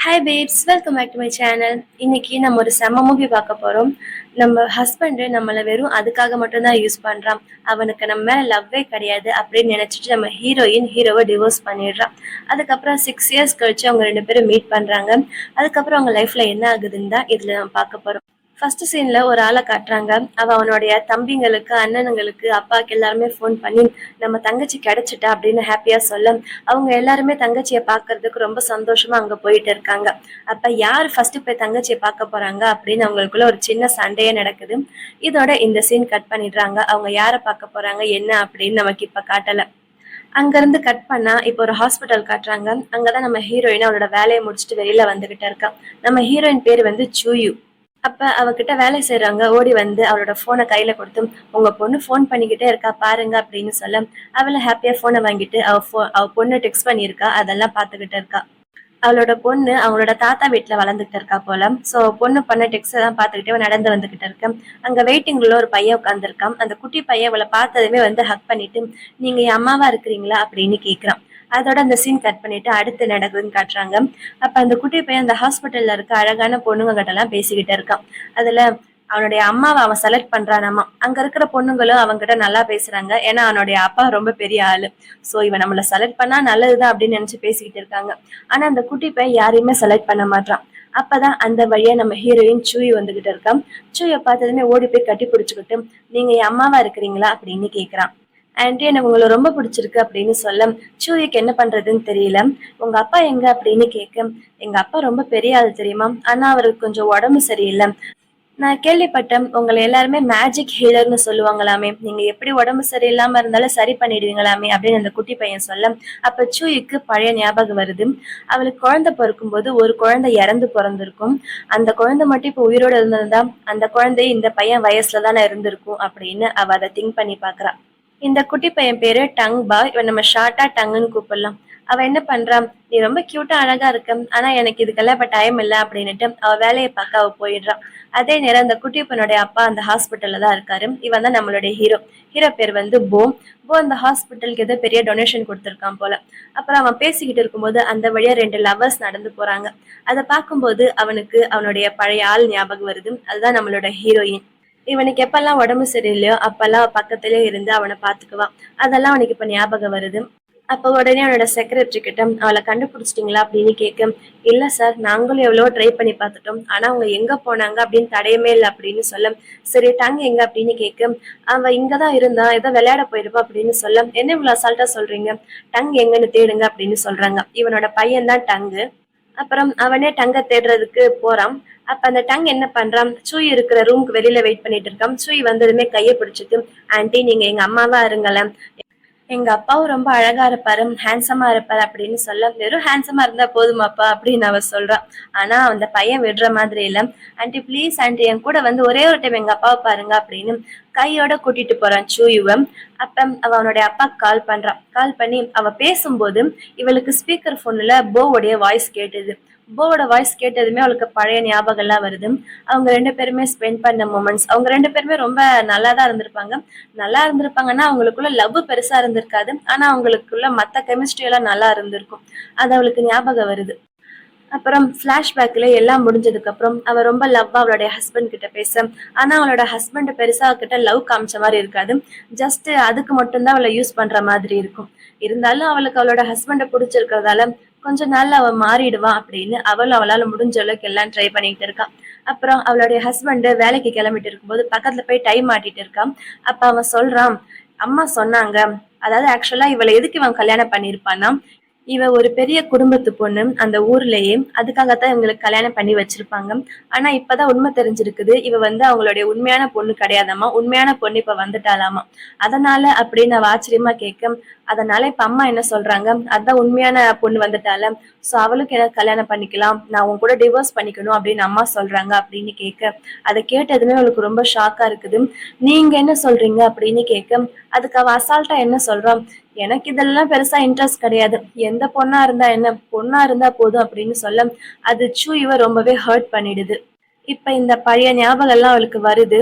Hi babes, welcome back to my channel. இன்னைக்கு நம்ம ஒரு செம்ம மூவி பார்க்க போறோம். நம்ம ஹஸ்பண்ட் நம்மளை வெறும் அதுக்காக மட்டும்தான் யூஸ் பண்றான், அவனுக்கு நம்ம மேல லவ்வே கிடையாது அப்படின்னு நினைச்சிட்டு நம்ம ஹீரோவை டிவோர்ஸ் பண்ணிடுறான். அதுக்கப்புறம் 6 இயர்ஸ் கழிச்சு அவங்க 2 பேரும் மீட் பண்றாங்க. அதுக்கப்புறம் அவங்க லைஃப்ல என்ன ஆகுதுன்னு தான் இதுல நம்ம பார்க்க போறோம். ஃபர்ஸ்ட் சீன்ல ஒரு ஆளை காட்டுறாங்க. அவனுடைய தம்பிங்களுக்கு, அண்ணனுங்களுக்கு, அப்பாவுக்கு எல்லாருமே ஃபோன் பண்ணி நம்ம தங்கச்சி கிடைச்சிட்டா அப்படின்னு ஹாப்பியா சொல்ல, அவங்க எல்லாருமே தங்கச்சியை பார்க்கறதுக்கு ரொம்ப சந்தோஷமா அங்க போயிட்டு இருக்காங்க. அப்ப யார் ஃபர்ஸ்ட் போய் தங்கச்சியை பார்க்க போறாங்க அப்படின்னு அவங்களுக்குள்ள ஒரு சின்ன சண்டையே நடக்குது. இதோட இந்த சீன் கட் பண்ணிடுறாங்க. அவங்க யாரை பார்க்க போறாங்க என்ன அப்படின்னு நமக்கு இப்ப காட்டல. அங்க இருந்து கட் பண்ணா இப்ப ஒரு ஹாஸ்பிட்டல் காட்டுறாங்க. அங்கதான் நம்ம ஹீரோயின் அவளோட வேலையை முடிச்சுட்டு வெளியில வந்துகிட்டு இருக்கா. நம்ம ஹீரோயின் பேர் வந்து சூயு. அப்ப அவகிட்ட வேலை செய்யறவங்க ஓடி வந்து அவளோட போனை கையில கொடுத்து, உங்க பொண்ணு போன் பண்ணிக்கிட்டே இருக்கா பாருங்க அப்படின்னு சொல்ல, அவளை ஹாப்பியா போனை வாங்கிட்டு அவ பொண்ணு டெக்ஸ்ட் பண்ணியிருக்கா, அதெல்லாம் பாத்துக்கிட்டு இருக்கா. அவளோட பொண்ணு அவங்களோட தாத்தா வீட்டுல வளர்ந்துகிட்டு இருக்கா போல. சோ பொண்ணு பண்ண டெக்ஸ்ட் தான் பாத்துக்கிட்டே நடந்து வந்துகிட்டு இருக்கேன். அங்க வெயிட்டிங்ல ஒரு பையன் உட்காந்துருக்கான். அந்த குட்டி பையன் அவளை பார்த்ததுமே வந்து ஹக் பண்ணிட்டு, நீங்க என் அம்மாவா இருக்கிறீங்களா அப்படின்னு கேக்குறான். அதோட அந்த சீன் கட் பண்ணிட்டு அடுத்து நடக்குதுன்னு காட்டுறாங்க. அப்ப அந்த குட்டி பையன் அந்த ஹாஸ்பிட்டல்ல இருக்க அழகான பொண்ணுங்க கிட்ட எல்லாம் பேசிக்கிட்டு இருக்கான். அதுல அவனுடைய அம்மாவை அவன் செலக்ட் பண்றானாமா. அங்க இருக்கிற பொண்ணுங்களும் அவன்கிட்ட நல்லா பேசுறாங்க, ஏன்னா அவனுடைய அப்பா ரொம்ப பெரிய ஆளு. சோ இவன் நம்மள செலக்ட் பண்ணா நல்லதுதான் அப்படின்னு நினைச்சு பேசிக்கிட்டு இருக்காங்க. ஆனா அந்த குட்டி பையன் யாரையுமே செலக்ட் பண்ண மாட்டான். அப்பதான் அந்த வழியா நம்ம ஹீரோயின் சூய் வந்துகிட்டு இருக்கான். சூயை பார்த்ததுமே ஓடி போய் கட்டி பிடிச்சுக்கிட்டு, நீங்க என் அம்மாவா இருக்கிறீங்களா அப்படின்னு கேக்குறான். ஆன்டி, எனக்கு உங்களை ரொம்ப பிடிச்சிருக்கு அப்படின்னு சொல்ல, சூரிக்கு என்ன பண்றதுன்னு தெரியல. உங்க அப்பா எங்க அப்படின்னு கேட்க, எங்க அப்பா ரொம்ப பெரிய ஆள் தெரியுமா, ஆனா அவருக்கு கொஞ்சம் உடம்பு சரியில்லை. நான் கேள்விப்பட்டேன் உங்களை எல்லாருமே மேஜிக் ஹீலர்னு சொல்லுவாங்களாமே, நீங்க எப்படி உடம்பு சரியில்லாம இருந்தாலும் சரி பண்ணிடுவீங்களாமே அப்படின்னு அந்த குட்டி பையன் சொல்ல, அப்ப சூயிக்கு பழைய ஞாபகம் வருது. அவளுக்கு குழந்தை பிறக்கும் போது ஒரு குழந்தை இறந்து பிறந்திருக்கும். அந்த குழந்தை மட்டும் இப்ப உயிரோட இருந்திருந்தா அந்த குழந்தை இந்த பையன் வயசுல தானே இருந்திருக்கும் அப்படின்னு அவ அதை திங்க் பண்ணி பாக்குறா. இந்த குட்டி பையன் பேரு டங் பா. இவன் நம்ம ஷார்ட்டா டங்குன்னு கூப்பிடலாம். அவ என்ன பண்றான், நீ ரொம்ப கியூட்டா அழகா இருக்க, ஆனா எனக்கு இதுக்கெல்லாம் இப்ப டைம் இல்ல அப்படின்னுட்டு அவ வேலையை பார்க்க அவ போயிடுறான். அதே நேரம் அந்த குட்டி பொண்ணுடைய அப்பா அந்த ஹாஸ்பிட்டல்ல தான் இருக்காரு. இவன் தான் நம்மளுடைய ஹீரோ. ஹீரோ பேர் வந்து போ. அந்த ஹாஸ்பிட்டலுக்கு ஏதோ பெரிய டொனேஷன் கொடுத்திருக்கான் போல. அப்புறம் அவன் பேசிக்கிட்டு இருக்கும்போது அந்த வழியா 2 லவர்ஸ் நடந்து போறாங்க. அதை பார்க்கும்போது அவனுக்கு அவனுடைய பழைய ஆள் ஞாபகம் வருது. அதுதான் நம்மளோட ஹீரோயின். இவனுக்கு எப்பெல்லாம் உடம்பு சரியில்லையோ அப்பெல்லாம் பக்கத்திலே இருந்து அவனை பாத்துக்குவான். அதெல்லாம் அவனுக்கு இப்ப ஞாபகம் வருது. அப்ப உடனே அவனோட செக்ரட்டரி கிட்ட, அவளை கண்டுபிடிச்சிட்டீங்களா அப்படின்னு கேட்க, இல்ல சார், நாங்களும் எவ்வளவோ ட்ரை பண்ணி பார்த்துட்டோம், ஆனா அவங்க எங்க போனாங்க அப்படின்னு தடையமே இல்லை அப்படின்னு சொல்ல, சரி டங் எங்க அப்படின்னு கேட்க, அவன் இங்கதான் இருந்தான், ஏதோ விளையாட போயிருப்பா அப்படின்னு சொல்ல, என்ன இவ்வளவு அசால்ட்டா சொல்றீங்க, டங் எங்கன்னு தேடுங்க அப்படின்னு சொல்றாங்க. இவனோட பையன் தான் டங்கு. அப்புறம் அவனே டங்க தேடுறதுக்கு போறான். அப்ப அந்த டங் என்ன பண்றான், சூய் இருக்கிற ரூம்க்கு வெளியில வெயிட் பண்ணிட்டு இருக்கான். சூய் வந்ததுமே கையை பிடிச்சிட்டு, ஆன்ட்டி நீங்க எங்க அம்மாவா இருங்களேன், எங்க அப்பாவும் ரொம்ப அழகா இருப்பாரு, ஹேண்ட்ஸமா இருப்பாரு அப்படின்னு சொல்ல, வெறும் ஹேண்ட்ஸமா இருந்தா போதுமாப்பா அப்படின்னு அவ சொல்றா. ஆனா அந்த பையன் விடுற மாதிரி இல்ல. ஆன்ட்டி ப்ளீஸ் ஆன்ட்டி, என் கூட வந்து ஒரே ஒரு டைம் எங்க அப்பாவை பாருங்க அப்படின்னு கையோட கூட்டிட்டு போறான் சூயுவ. அப்ப அவனுடைய அப்பா கால் பண்றான். கால் பண்ணி அவ பேசும்போது இவளுக்கு ஸ்பீக்கர் போன்ல போவுடைய வாய்ஸ் கேட்டுது. போவோட வாய்ஸ் கேட்டதுமே அவளுக்கு பழைய ஞாபகம் எல்லாம் வருது. அவங்க 2 பேருமே ஸ்பெண்ட் பண்ண மூமெண்ட்ஸ், அவங்க 2 பேருமே ரொம்ப நல்லா தான் இருந்திருப்பாங்க. நல்லா இருந்திருப்பாங்கன்னா அவங்களுக்குள்ள லவ் பெருசா இருந்திருக்காது, ஆனா அவங்களுக்குள்ள மத்த கெமிஸ்ட்ரி எல்லாம் நல்லா இருந்திருக்கும். அது அவளுக்கு ஞாபகம் வருது. அப்புறம் பிளாஷ்பேக்ல எல்லாம் முடிஞ்சதுக்கு அப்புறம் அவ ரொம்ப லவ்வா அவளுடைய ஹஸ்பண்ட் கிட்ட பேச, ஆனா அவளோட ஹஸ்பண்ட் பெருசா கிட்ட லவ் காமிச்ச மாதிரி இருக்காது. ஜஸ்ட் அதுக்கு மட்டும்தான் அவளை யூஸ் பண்ற மாதிரி இருக்கும். இருந்தாலும் அவளுக்கு அவளோட ஹஸ்பண்ட பிடிச்சிருக்கிறதால கொஞ்ச நாள்ல அவ மாறிடுவா அப்படின்னு அவளால முடிஞ்ச அளவுக்கு எல்லாம் ட்ரை பண்ணிட்டு இருக்கா. அப்புறம் அவளுடைய ஹஸ்பண்ட் வேலைக்கு கிளம்பிட்டு இருக்கும்போது பக்கத்துல போய் டைம் மாட்டிட்டு இருக்கான். அப்ப அவன் சொல்றான், அம்மா சொன்னாங்க, அதாவது ஆக்சுவலா இவளை எதுக்கு இவன் கல்யாணம் பண்ணிருப்பான்னா, இவ ஒரு பெரிய குடும்பத்து பொண்ணு அந்த ஊர்லயே, அதுக்காகத்தான் இவங்களுக்கு கல்யாணம் பண்ணி வச்சிருப்பாங்க. ஆனா இப்பதான் உண்மை தெரிஞ்சிருக்குது, இவ வந்து அவங்களுடைய உண்மையான பொண்ணு கிடையாதாமா, உண்மையான பொண்ணு இப்ப வந்துட்டாலாமா. அதனால அப்படின்னு அவ ஆச்சரியமா கேட்க, அதனால இப்ப அம்மா என்ன சொல்றாங்க, அதான் உண்மையான பொண்ணு வந்துட்டால, சோ அவளுக்கு எனக்கு கல்யாணம் பண்ணிக்கலாம், நான் உன் கூட டிவோர்ஸ் பண்ணிக்கணும் அப்படின்னு அம்மா சொல்றாங்க அப்படின்னு கேட்க, அதை கேட்டதுமே அவளுக்கு ரொம்ப ஷாக்கா இருக்குது. நீங்க என்ன சொல்றீங்க அப்படின்னு கேட்க, அதுக்கு அவ அசால்ட்டா என்ன சொல்றான், எனக்கு இதெல்லாம் பெருசா இன்ட்ரெஸ்ட் கிடையாது, எந்த பொண்ணா இருந்தா என்ன, பொண்ணா இருந்தா போதும் அப்படின்னு சொல்ல, அது சூ இவ ரொம்பவே ஹர்ட் பண்ணிடுது. இப்ப இந்த பழைய ஞாபகம் எல்லாம் அவளுக்கு வருது.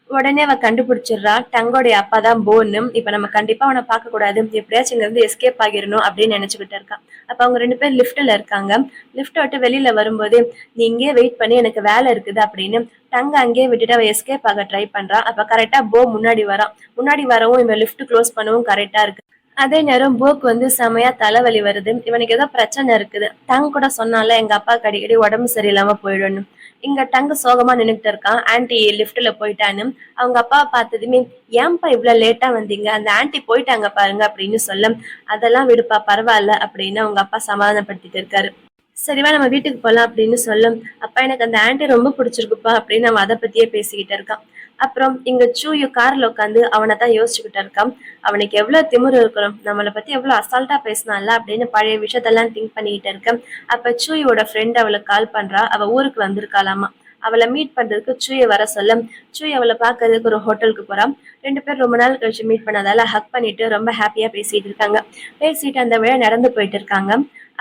உடனே அவ கண்டுபிடிச்சிடுறா டங்கோடைய அப்பா தான் போன்னு. இப்ப நம்ம கண்டிப்பா அவனை பார்க்க கூடாது, எப்படியாச்சும் இங்க இருந்து எஸ்கேப் ஆகிரணும் அப்படின்னு நினைச்சுக்கிட்டு இருக்கா. அப்ப அவங்க 2 பேர் லிஃப்ட்ல இருக்காங்க. லிஃப்ட் விட்டு வெளியில வரும்போது நீ இங்கேயே வெயிட் பண்ணி எனக்கு வேலை இருக்குது அப்படின்னு டங்க அங்கேயே விட்டுட்டு அவ எஸ்கேப் ஆக ட்ரை பண்றா. அப்ப கரெக்டா போ முன்னாடி வரா. முன்னாடி வரவும் இவன் லிஃப்ட் க்ளோஸ் பண்ணவும் கரெக்டா இருக்கு. அதே நேரம் போக்கு செமையா தலைவலி வருது. இவனுக்கு ஏதோ பிரச்சனை இருக்குது. டங் கூட சொன்னால எங்க அப்பாவுக்கு அடிக்கடி உடம்பு சரியில்லாம போயிடும்னு. இங்க டங்கு சோகமா நின்னுட்டு இருக்கான். ஆன்ட்டி லிஃப்ட்ல போயிட்டான்னு. அவங்க அப்பாவை பார்த்ததுமே ஏன்பா இவ்வளவு லேட்டா வந்தீங்க, அந்த ஆன்ட்டி போயிட்டாங்க பாருங்க அப்படின்னு சொல்ல, அதெல்லாம் விடுப்பா பரவாயில்ல அப்படின்னு அவங்க அப்பா சமாதானப்படுத்திட்டு இருக்காரு. சரிவா நம்ம வீட்டுக்கு போலாம் அப்படின்னு சொல்லும். அப்பா எனக்கு அந்த ஆன்ட்டி ரொம்ப பிடிச்சிருக்குப்பா அப்படின்னு அவன் அதை பத்தியே பேசிக்கிட்டு இருக்கான். அப்புறம் இங்க சூயு கார்ல உட்காந்து அவனை தான் யோசிச்சுக்கிட்டு இருக்கான். அவனுக்கு எவ்வளவு திமிரு இருக்கணும், நம்மளை பத்தி எவ்வளவு அசால்ட்டா பேசினான்ல அப்படின்னு பழைய விஷயத்தெல்லாம் திங்க் பண்ணிக்கிட்டு இருக்கேன். அப்ப சூயோட ஃப்ரெண்ட் அவளுக்கு கால் பண்றா. அவ ஊருக்கு வந்திருக்காளாமா. அவளை மீட் பண்றதுக்கு சூய வர சொல்ல சூய் அவளை பாக்குறதுக்கு ஒரு ஹோட்டலுக்கு போறான். 2 பேர் ரொம்ப நாள் கழிச்சு மீட் பண்ணதால ஹக் பண்ணிட்டு ரொம்ப ஹாப்பியா பேசிட்டு இருக்காங்க. பேசிட்டு அந்த விழா நடந்து போயிட்டு இருக்காங்க.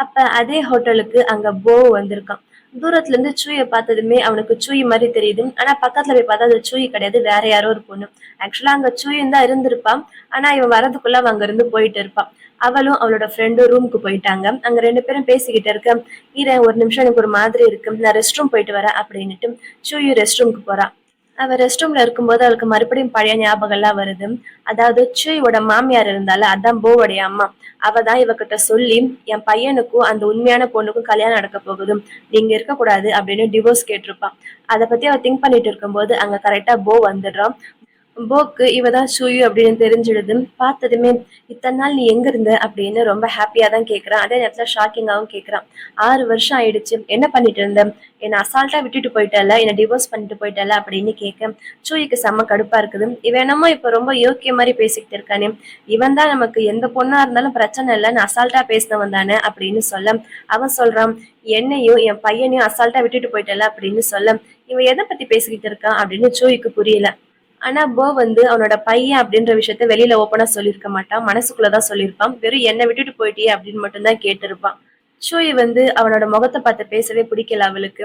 அப்ப அதே ஹோட்டலுக்கு அங்க போ வந்திருக்கான். தூரத்துல இருந்து சூயை பார்த்ததுமே அவனுக்கு சூய் மாதிரி தெரியுது. ஆனா பக்கத்துல போய் பார்த்தா அது சூய் கிடையாது, வேற யாரோ ஒரு பொண்ணு. ஆக்சுவலா அங்க சூயும் தான் இருந்திருப்பான். ஆனா இவன் வரதுக்குள்ள அவன் அங்க இருந்து போயிட்டு இருப்பான். அவளும் அவளோட ஃப்ரெண்டும் ரூமுக்கு போயிட்டாங்க. அங்க 2 பேரும் பேசிக்கிட்டு இருக்க, இரு ஒரு நிமிஷம் எனக்கு ஒரு மாதிரி இருக்கு, நான் ரெஸ்ட் ரூம் போயிட்டு வரேன் அப்படின்னுட்டு சூயும் ரெஸ்ட் ரூமுக்கு போறா. அவ ரெஸ்ட் ரூம்ல இருக்கும்போது அவளுக்கு மறுபடியும் பழைய ஞாபகம் எல்லாம் வருது. அதாவது சூயோட மாமியார் இருந்தால அதான் போவோடைய அம்மா. அவ தான் இவகிட்ட சொல்லி என் பையனுக்கும் அந்த உண்மையான பொண்ணுக்கும் கல்யாணம் நடக்க போகுது, நீங்க இருக்கக்கூடாது அப்படின்னு டிவோர்ஸ் கேட்டிருப்பான். அதை பத்தி அவ திங்க் பண்ணிட்டு இருக்கும்போது அங்க கரெக்டா போ வந்துடுறான். போக்கு இவதான் சூயு அப்படின்னு தெரிஞ்சிடுது. பார்த்ததுமே இத்தனை நாள் நீ எங்க இருந்த அப்படின்னு ரொம்ப ஹாப்பியா தான் கேக்குறான். அதே நேரத்துல ஷாக்கிங்காவும் கேக்குறான். 6 வருஷம் ஆயிடுச்சு, என்ன பண்ணிட்டு இருந்த, என்னை அசால்ட்டா விட்டுட்டு போயிட்டல, என்னை டிவோர்ஸ் பண்ணிட்டு போயிட்டல அப்படின்னு கேட்க சூயிக்கு செம்ம கடுப்பா இருக்குது. இவன் என்னமோ இப்ப ரொம்ப யோக்கிய மாதிரி பேசிக்கிட்டு இருக்கானே, இவன் தான் நமக்கு எந்த பொண்ணா இருந்தாலும் பிரச்சனை இல்லைன்னு அசால்ட்டா பேசினவன் தானே அப்படின்னு சொல்ல அவன் சொல்றான், என்னையும் என் பையனையும் அசால்ட்டா விட்டுட்டு போயிட்டல அப்படின்னு சொல்ல இவன் எதை பத்தி பேசிக்கிட்டு இருக்கான் அப்படின்னு சூயிக்கு புரியல. ஆனா போ அவனோட பையன் அப்படின்ற விஷயத்த வெளியில ஓப்பனா சொல்லியிருக்க மாட்டான். மனசுக்குள்ளதான் சொல்லியிருப்பான். வெறும் என்னை விட்டுட்டு போயிட்டியே அப்படின்னு மட்டும்தான் கேட்டிருப்பான். ஷோய் அவனோட முகத்தை பார்த்து பேசவே பிடிக்கல அவளுக்கு.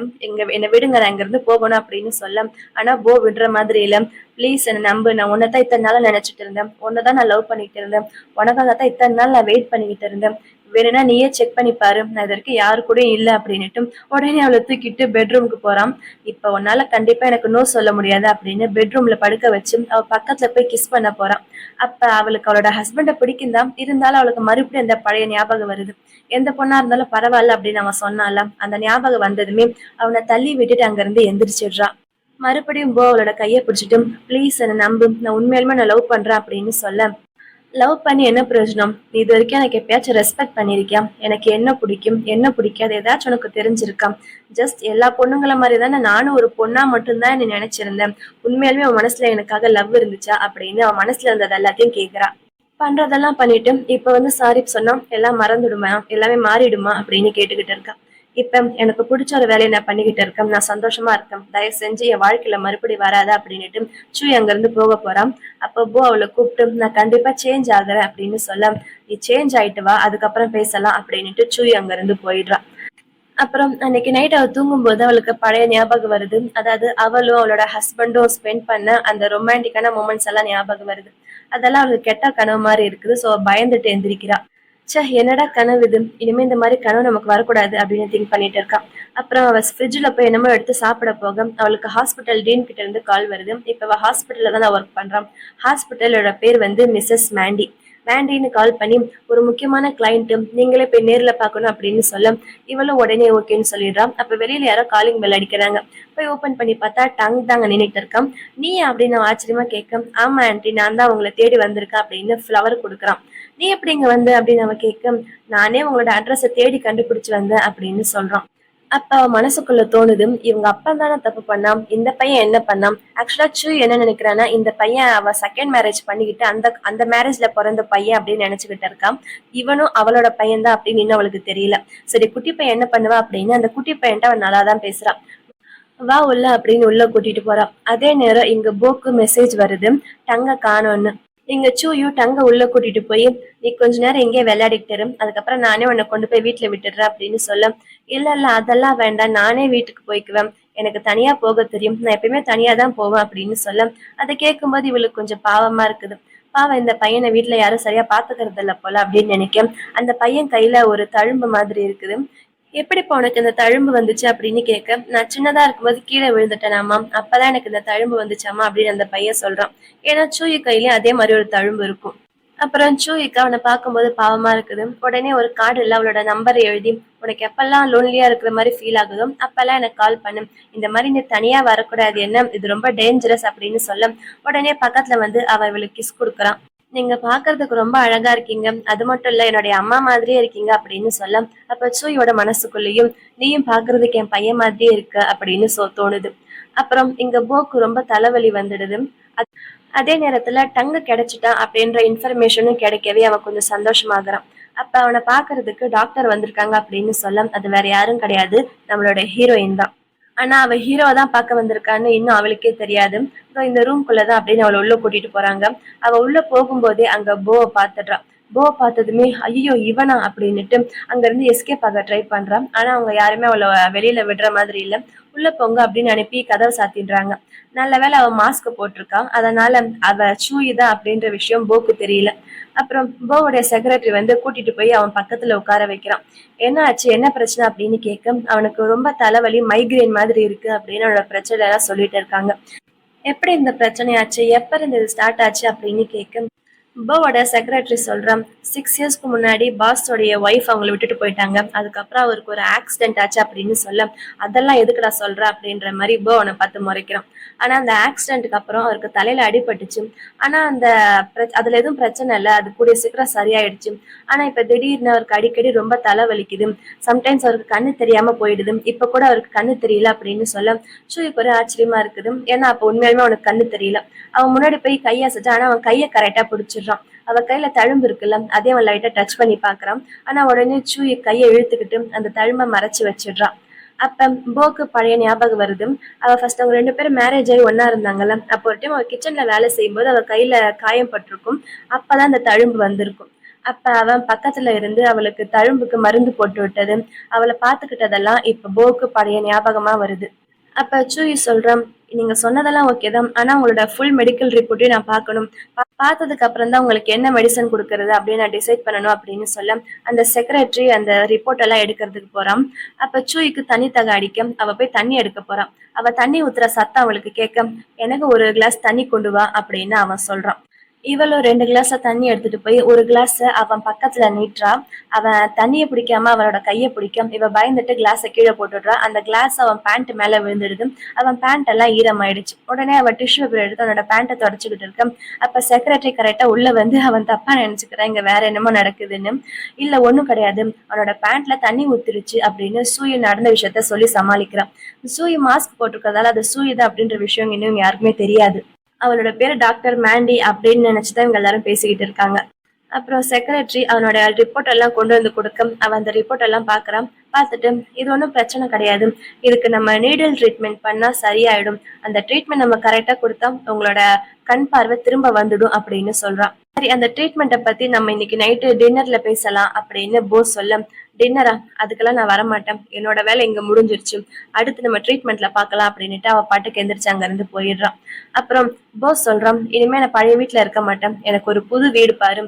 என்னை விடுங்க, நான் இங்க இருந்து போகணும் அப்படின்னு சொல்ல, ஆனா போ விடுற மாதிரி இல்ல. ப்ளீஸ் என்ன நம்பு, நான் உன்னைத்தான் இத்தனை நாளா நினைச்சிட்டு இருந்தேன், உன்னதான் நான் லவ் பண்ணிட்டு இருந்தேன், உனக்காகத்தான் இத்தனை நாள் நான் வெயிட் பண்ணிக்கிட்டு இருந்தேன், வேணும்னா நீயே செக் பண்ணி பாரு, நான் இது வரைக்கும் யாரு கூடயும் இல்ல அப்படின்னுட்டு உடனே அவளை தூக்கிட்டு பெட்ரூமுக்கு போறான். இப்ப உன்னால கண்டிப்பா எனக்கு நோ சொல்ல முடியாது அப்படின்னு பெட்ரூம்ல படுக்க வச்சு அவ பக்கத்துல போய் கிஸ் பண்ண போறான். அப்ப அவளுக்கு அவளோட ஹஸ்பண்ட பிடிக்கும்தான், இருந்தாலும் அவளுக்கு மறுபடியும் அந்த பழைய ஞாபகம் வருது. எந்த பொண்ணா இருந்தாலும் பரவாயில்ல அப்படின்னு அவன் சொன்னால அந்த ஞாபகம் வந்ததுமே அவனை தள்ளி விட்டுட்டு அங்க இருந்து எந்திரிச்சிடுறா. மறுபடியும் போ அவளோட கையை பிடிச்சிட்டு ப்ளீஸ் என்ன நம்பு, நான் உண்மையாலுமே நான் லவ் பண்றேன் அப்படின்னு சொல்ல, லவ் பண்ணி என்ன பிரயோஜனம், நீ இது வரைக்கும் எனக்கு எப்பயாச்சும் ரெஸ்பெக்ட் பண்ணிருக்கியா, எனக்கு என்ன பிடிக்கும் என்ன பிடிக்காது ஏதாச்சும் உனக்கு தெரிஞ்சிருக்கா, ஜஸ்ட் எல்லா பொண்ணுங்கள மாதிரி தானே நானும் ஒரு பொண்ணா மட்டும்தான் நீ நினைச்சிருந்தேன், உண்மையாலுமே அவன் மனசுல எனக்காக லவ் இருந்துச்சா அப்படின்னு அவன் மனசுல இருந்தது எல்லாத்தையும் கேட்கிறா. பண்றதெல்லாம் பண்ணிட்டு இப்ப சாரி சொன்னா எல்லாம் மறந்துடுமா, எல்லாமே மாறிடுமா அப்படின்னு கேட்டுக்கிட்டு இருக்கா. இப்ப எனக்கு பிடிச்ச ஒரு வேலையை நான் பண்ணிக்கிட்டு இருக்கேன், நான் சந்தோஷமா இருக்கேன், தயவு செஞ்சு என் வாழ்க்கையில மறுபடி வராத அப்படின்னுட்டு சூய் அங்க இருந்து போக போறான். அப்போ போ அவளை கூப்பிட்டு நான் கண்டிப்பா சேஞ்ச் ஆகுறேன் அப்படின்னு சொல்ல, நீ சேஞ்ச் ஆயிட்டு வா அதுக்கப்புறம் பேசலாம் அப்படின்னுட்டு சூய் அங்க இருந்து போயிடுறான். அப்புறம் அன்னைக்கு நைட் அவள் தூங்கும்போது அவளுக்கு பழைய ஞாபகம் வருது. அதாவது அவளும் அவளோட ஹஸ்பண்டும் ஸ்பெண்ட் பண்ண அந்த ரொமான்டிக்கான மூமெண்ட்ஸ் எல்லாம் ஞாபகம் வருது. அதெல்லாம் அவளுக்கு கெட்ட கனவு மாதிரி இருக்குது. ஸோ பயந்துட்டு எந்திரிக்கிறா. ச்சே என்னடா கனவு இது, இனிமே இந்த மாதிரி கனவு நமக்கு வரக்கூடாது அப்படின்னு திங்க் பண்ணிட்டு இருக்கான். அப்புறம் அவ ஃப்ரிட்ஜில் போய் என்னமோ எடுத்து சாப்பிட போக அவளுக்கு ஹாஸ்பிட்டல் டீன் கிட்ட இருந்து கால் வருது. இப்போ அவள் ஹாஸ்பிட்டல்ல தான் நான் ஒர்க் பண்றான். ஹாஸ்பிட்டலோட பேர் மிஸ்ஸஸ் மேண்டி. மேண்டின்னு கால் பண்ணி ஒரு முக்கியமான கிளைண்ட், நீங்களே போய் நேர்ல பார்க்கணும் அப்படின்னு சொல்ல இவளும் உடனே ஓகேன்னு சொல்லிடுறான். அப்ப வெளியில யாரோ காலிங் பெல் அடிக்கிறாங்க. போய் ஓபன் பண்ணி பார்த்தா டங் தாங்க நின்னுட்டு இருக்கான். நீ அப்படின்னு ஆச்சரியமா கேட்க, ஆமா ஆன்டி நான் தான் உங்களை தேடி வந்திருக்கேன் அப்படின்னு ஃப்ளவர் கொடுக்குறான். நீ எப்படி இங்க வந்து அப்படின்னு அவன் கேட்க, நானே உங்களோட அட்ரஸை தேடி கண்டுபிடிச்சு வந்தேன் அப்படின்னு சொல்றான். அப்ப அவ மனசுக்குள்ள தோணுது, இவங்க அப்பா தானே தப்பு பண்ணான், இந்த பையன் என்ன பண்ணான். ஆக்சுவலா சூ என்ன நினைக்கிறான்னா இந்த பையன் அவ செகண்ட் மேரேஜ் பண்ணிக்கிட்டு அந்த அந்த மேரேஜ்ல பிறந்த பையன் அப்படின்னு நினைச்சுக்கிட்டு இருக்கான். இவனும் அவளோட பையன் தான் அப்படின்னு இன்னும் அவளுக்கு தெரியல. சரி குட்டி பையன் என்ன பண்ணுவா அப்படின்னு அந்த குட்டி பையன்ட்ட அவன் நல்லாதான் பேசுறான். வா உள்ள அப்படின்னு உள்ள கூட்டிட்டு போறான். அதே நேரம் இங்க போக்கு மெசேஜ் வருது, டங்க காணோன்னு. இங்க சூயு டங்க உள்ள கூட்டிட்டு போய், "நீ கொஞ்ச நேரம் இங்கேயே விளையாடிட்டு இரு. அதுக்கப்புறம் நானே உன்னை கொண்டு போய் வீட்ல விட்டுடுறேன்" அப்படின்னு சொல்ல, "இல்ல இல்ல அதெல்லாம் வேண்டாம். நானே வீட்டுக்கு போய்க்குவேன். எனக்கு தனியா போக தெரியும். நான் எப்பயுமே தனியா தான் போவேன்" அப்படின்னு சொல்ல, அதை கேட்கும்போது இவளுக்கு கொஞ்சம் பாவமா இருக்குது. பாவம் இந்த பையனை வீட்ல யாரும் சரியா பாத்துக்கிறது இல்ல போல அப்படின்னு நினைக்க, அந்த பையன் கையில ஒரு தழும்பு மாதிரி இருக்குது. "எப்படிப்பா உனக்கு இந்த தழும்பு வந்துச்சு?" அப்படின்னு கேட்க, "நான் சின்னதா இருக்கும்போது கீழே விழுந்துட்டேனாம்மா. அப்பதான் எனக்கு இந்த தழும்பு வந்துச்சாம்மா" அப்படின்னு அந்த பையன் சொல்றான். ஏன்னா சூயி கையிலயும் அதே மாதிரி ஒரு தழும்பு இருக்கும். அப்புறம் சூயிக்கு அவனை பார்க்கும்போது பாவமா இருக்குது. உடனே ஒரு கார்டுல அவளோட நம்பரை எழுதி, "உனக்கு எப்பெல்லாம் லோன்லியா இருக்கிற மாதிரி ஃபீல் ஆகுதோ அப்பெல்லாம் எனக்கு கால் பண்ணு. இந்த மாதிரி நீ தனியா வரக்கூடாது. என்ன இது ரொம்ப டேஞ்சரஸ்" அப்படின்னு சொல்ல, உடனே பக்கத்துல வந்து அவ இவளுக்கு கிஸ் கொடுக்குறான். "நீங்க பாக்குறதுக்கு ரொம்ப அழகா இருக்கீங்க. அது மட்டும் இல்ல என்னுடைய அம்மா மாதிரியே இருக்கீங்க" அப்படின்னு சொல்ல, அப்ப சூயோட மனசுக்குள்ளேயும், "நீயும் பாக்குறதுக்கு என் பையன் மாதிரியே இருக்க" அப்படின்னு தோணுது. அப்புறம் இங்க போக்கு ரொம்ப தலைவலி வந்துடுது. அதே நேரத்துல டங்கு கிடைச்சிட்டான் அப்படின்ற இன்ஃபர்மேஷனும் கிடைக்கவே அவன் கொஞ்சம் சந்தோஷமாகறான். அப்ப அவனை பாக்குறதுக்கு டாக்டர் வந்திருக்காங்க அப்படின்னு சொல்ல, அது வேற யாரும் கிடையாது, நம்மளோட ஹீரோயின் தான். ஆனா அவ ஹீரோவை தான் பார்க்க வந்திருக்கான்னு இன்னும் அவளுக்கே தெரியாது. இதோ இந்த ரூம்குள்ளதான் அப்படின்னு அவளை உள்ள கூட்டிட்டு போறாங்க. அவ உள்ள போகும்போதே அங்க போவை பாத்துடுறா. போவை பார்த்ததுமே ஐயோ இவனா அப்படின்னுட்டு அங்க இருந்து எஸ்கேப் ஆக ட்ரை பண்றான். ஆனா அவங்க யாருமே அவளை வெளியில விடுற மாதிரி இல்ல. உள்ள போங்க அப்படின்னு அனுப்பி கதவை சாத்திடுறாங்க. நல்ல வேளை அவ மாஸ்க் போட்டிருக்கான். அதனால அவ சூயிதா அப்படின்ற விஷயம் போக்கு தெரியல. அப்புறம் போவுடைய செக்ரட்டரி வந்து கூட்டிட்டு போய் அவன் பக்கத்துல உட்கார வைக்கிறான். "என்ன ஆச்சு, என்ன பிரச்சனை?" அப்படின்னு கேட்க, அவனுக்கு ரொம்ப தலைவலி, மைக்ரேன் மாதிரி இருக்கு அப்படின்னு அவனோட பிரச்சனை எல்லாம் சொல்லிட்டு இருக்காங்க. "எப்படி இந்த பிரச்சனை ஆச்சு, எப்ப இருந்து இது ஸ்டார்ட் ஆச்சு?" அப்படின்னு கேட்க, போவோட செக்ரட்டரி சொல்றான், 6 இயர்ஸ்க்கு முன்னாடி பாஸோடைய ஒய்ஃப் அவங்கள விட்டுட்டு போயிட்டாங்க. அதுக்கப்புறம் அவருக்கு ஒரு ஆக்சிடென்ட் ஆச்சு அப்படின்னு சொல்ல, "அதெல்லாம் எதுக்குடா சொல்ற?" அப்படின்ற மாதிரி போ அவனை பார்த்து முறைக்கிறான். ஆனா அந்த ஆக்சிடென்ட்க்கு அப்புறம் அவருக்கு தலையில அடிபட்டுச்சு. ஆனா அந்த அதுல எதுவும் பிரச்சனை இல்லை, அது கூடிய சீக்கிரம் சரியாயிடுச்சு. ஆனா இப்ப திடீர்னு அவருக்கு அடிக்கடி ரொம்ப தலை வலிக்குது. சம்டைம்ஸ் அவருக்கு கண்ணு தெரியாம போயிடுது. இப்ப கூட அவருக்கு கண்ணு தெரியல அப்படின்னு சொல்ல, சூய்க்கு ஒரு ஆச்சரியமா இருக்குது. ஏன்னா அப்ப உண்மையாலுமே அவனுக்கு கண்ணு தெரியல. அவன் முன்னாடி போய் கையை அசைச்சான். ஆனா அவன் கையை கரெக்டா பிடிச்சிடுறான். அவ கையில தழும்பு இருக்குல்ல, அதே அவன் லைட்டா டச் பண்ணி பாக்குறான். ஆனா உடனே சூய் கையை இழுத்துக்கிட்டு அந்த தழும்பை மறைச்சு வச்சிடுறான். அப்ப போக்கு பழைய ஞாபகம் வருது. அவ ஃபர்ஸ்ட் அவங்க 2 பேரும் மேரேஜ் ஆகி ஒன்னா இருந்தாங்கல்ல, அப்போ ஒரு டைம் அவ கிச்சன்ல வேலை செய்யும்போது அவ கையில காயம் பட்டிருக்கும். அப்பதான் அந்த தழும்பு வந்திருக்கும். அப்ப அவன் பக்கத்துல இருந்து அவளுக்கு தழும்புக்கு மருந்து போட்டு விட்டது, அவளை பாத்துக்கிட்டதெல்லாம் இப்ப போக்கு பழைய ஞாபகமா வருது. அப்ப சூயி சொல்றான், "நீங்க சொன்னதெல்லாம் ஓகே தான். ஆனா உங்களோட ஃபுல் மெடிக்கல் ரிப்போர்ட்டையும் நான் பார்க்கணும். பார்த்ததுக்கு அப்புறம் தான் உங்களுக்கு என்ன மெடிசன் குடுக்கறது அப்படின்னு நான் டிசைட் பண்ணணும்" அப்படின்னு சொல்ல, அந்த செக்ரட்டரி அந்த ரிப்போர்ட் எல்லாம் எடுக்கிறதுக்கு போறான். அப்ப சூயிக்கு தண்ணி தாக அடிக்க அவ போய் தண்ணி எடுக்க போறான். அவ தண்ணி ஊத்துற சத்தம் அவளுக்கு கேட்க, "எனக்கு ஒரு கிளாஸ் தண்ணி கொண்டு வா" அப்படின்னு அவன் சொல்றான். இவளும் 2 கிளாஸ தண்ணி எடுத்துட்டு போய் ஒரு கிளாஸ அவன் பக்கத்துல நீட்டுறா. அவன் தண்ணிய பிடிக்காம அவளோட கைய பிடிக்க, இவ பயந்துட்டு கிளாஸ கீழே போட்டுடுறா. அந்த கிளாஸ் அவன் பேண்ட் மேல விழுந்துடுது. அவன் பேண்ட் எல்லாம் ஈரமாயிடுச்சு. உடனே அவ டிஷ்யூ பேப்பர் எடுத்து அவனோட பேண்ட்டை தொடச்சுக்கிட்டு இருக்க. அப்ப செக்ரட்டரி கரெக்டா உள்ள வந்து, அவன் தப்பா நினைச்சுக்கிறான், இங்க வேற என்னமோ நடக்குதுன்னு. "இல்ல ஒண்ணும் கிடையாது, அவனோட பேண்ட்ல தண்ணி ஊத்திருச்சு" அப்படின்னு சூயி நடந்த விஷயத்த சொல்லி சமாளிக்கிறான். சூயி மாஸ்க் போட்டிருக்கறதால அது சூயிதான் அப்படின்ற விஷயம் இன்னும் யாருக்குமே தெரியாது. அவளோட பேரு டாக்டர் மேண்டி அப்படின்னு நினைச்சுதான் இவங்க எல்லாரும் பேசிக்கிட்டு இருக்காங்க. அப்புறம் செக்ரட்டரி அவனோட ரிப்போர்ட் எல்லாம் கொண்டு வந்து கொடுக்க, அவன் அந்த ரிப்போர்ட் எல்லாம் பாக்குறான். பார்த்துட்டு, "இது ஒன்றும் பிரச்சனை கிடையாது. இதுக்கு நம்ம நீடில் ட்ரீட்மெண்ட் பண்ணா சரியாயிடும். அந்த ட்ரீட்மெண்ட் நம்ம கரெக்டா கொடுத்தா உங்களோட கண் பார்வை திரும்ப வந்துடும்" அப்படின்னு சொல்றான். சரி, அந்த ட்ரீட்மெண்ட்டை பத்தி நம்ம இன்னைக்கு நைட்டு டின்னர்ல பேசலாம் அப்படின்னு போஸ் சொல்ல, "டின்னரா? அதுக்கெல்லாம் நான் வரமாட்டேன். என்னோட வேலை இங்க முடிஞ்சிருச்சு. அடுத்து நம்ம ட்ரீட்மெண்ட்ல பார்க்கலாம்" அப்படின்னுட்டு அவ பாட்டுக்கு எந்திரிச்சு அங்க இருந்து போயிடுறான். அப்புறம் போஸ் சொல்றான், "இனிமே நான் பழைய வீட்டுல இருக்க மாட்டேன். எனக்கு ஒரு புது வீடு பாரு.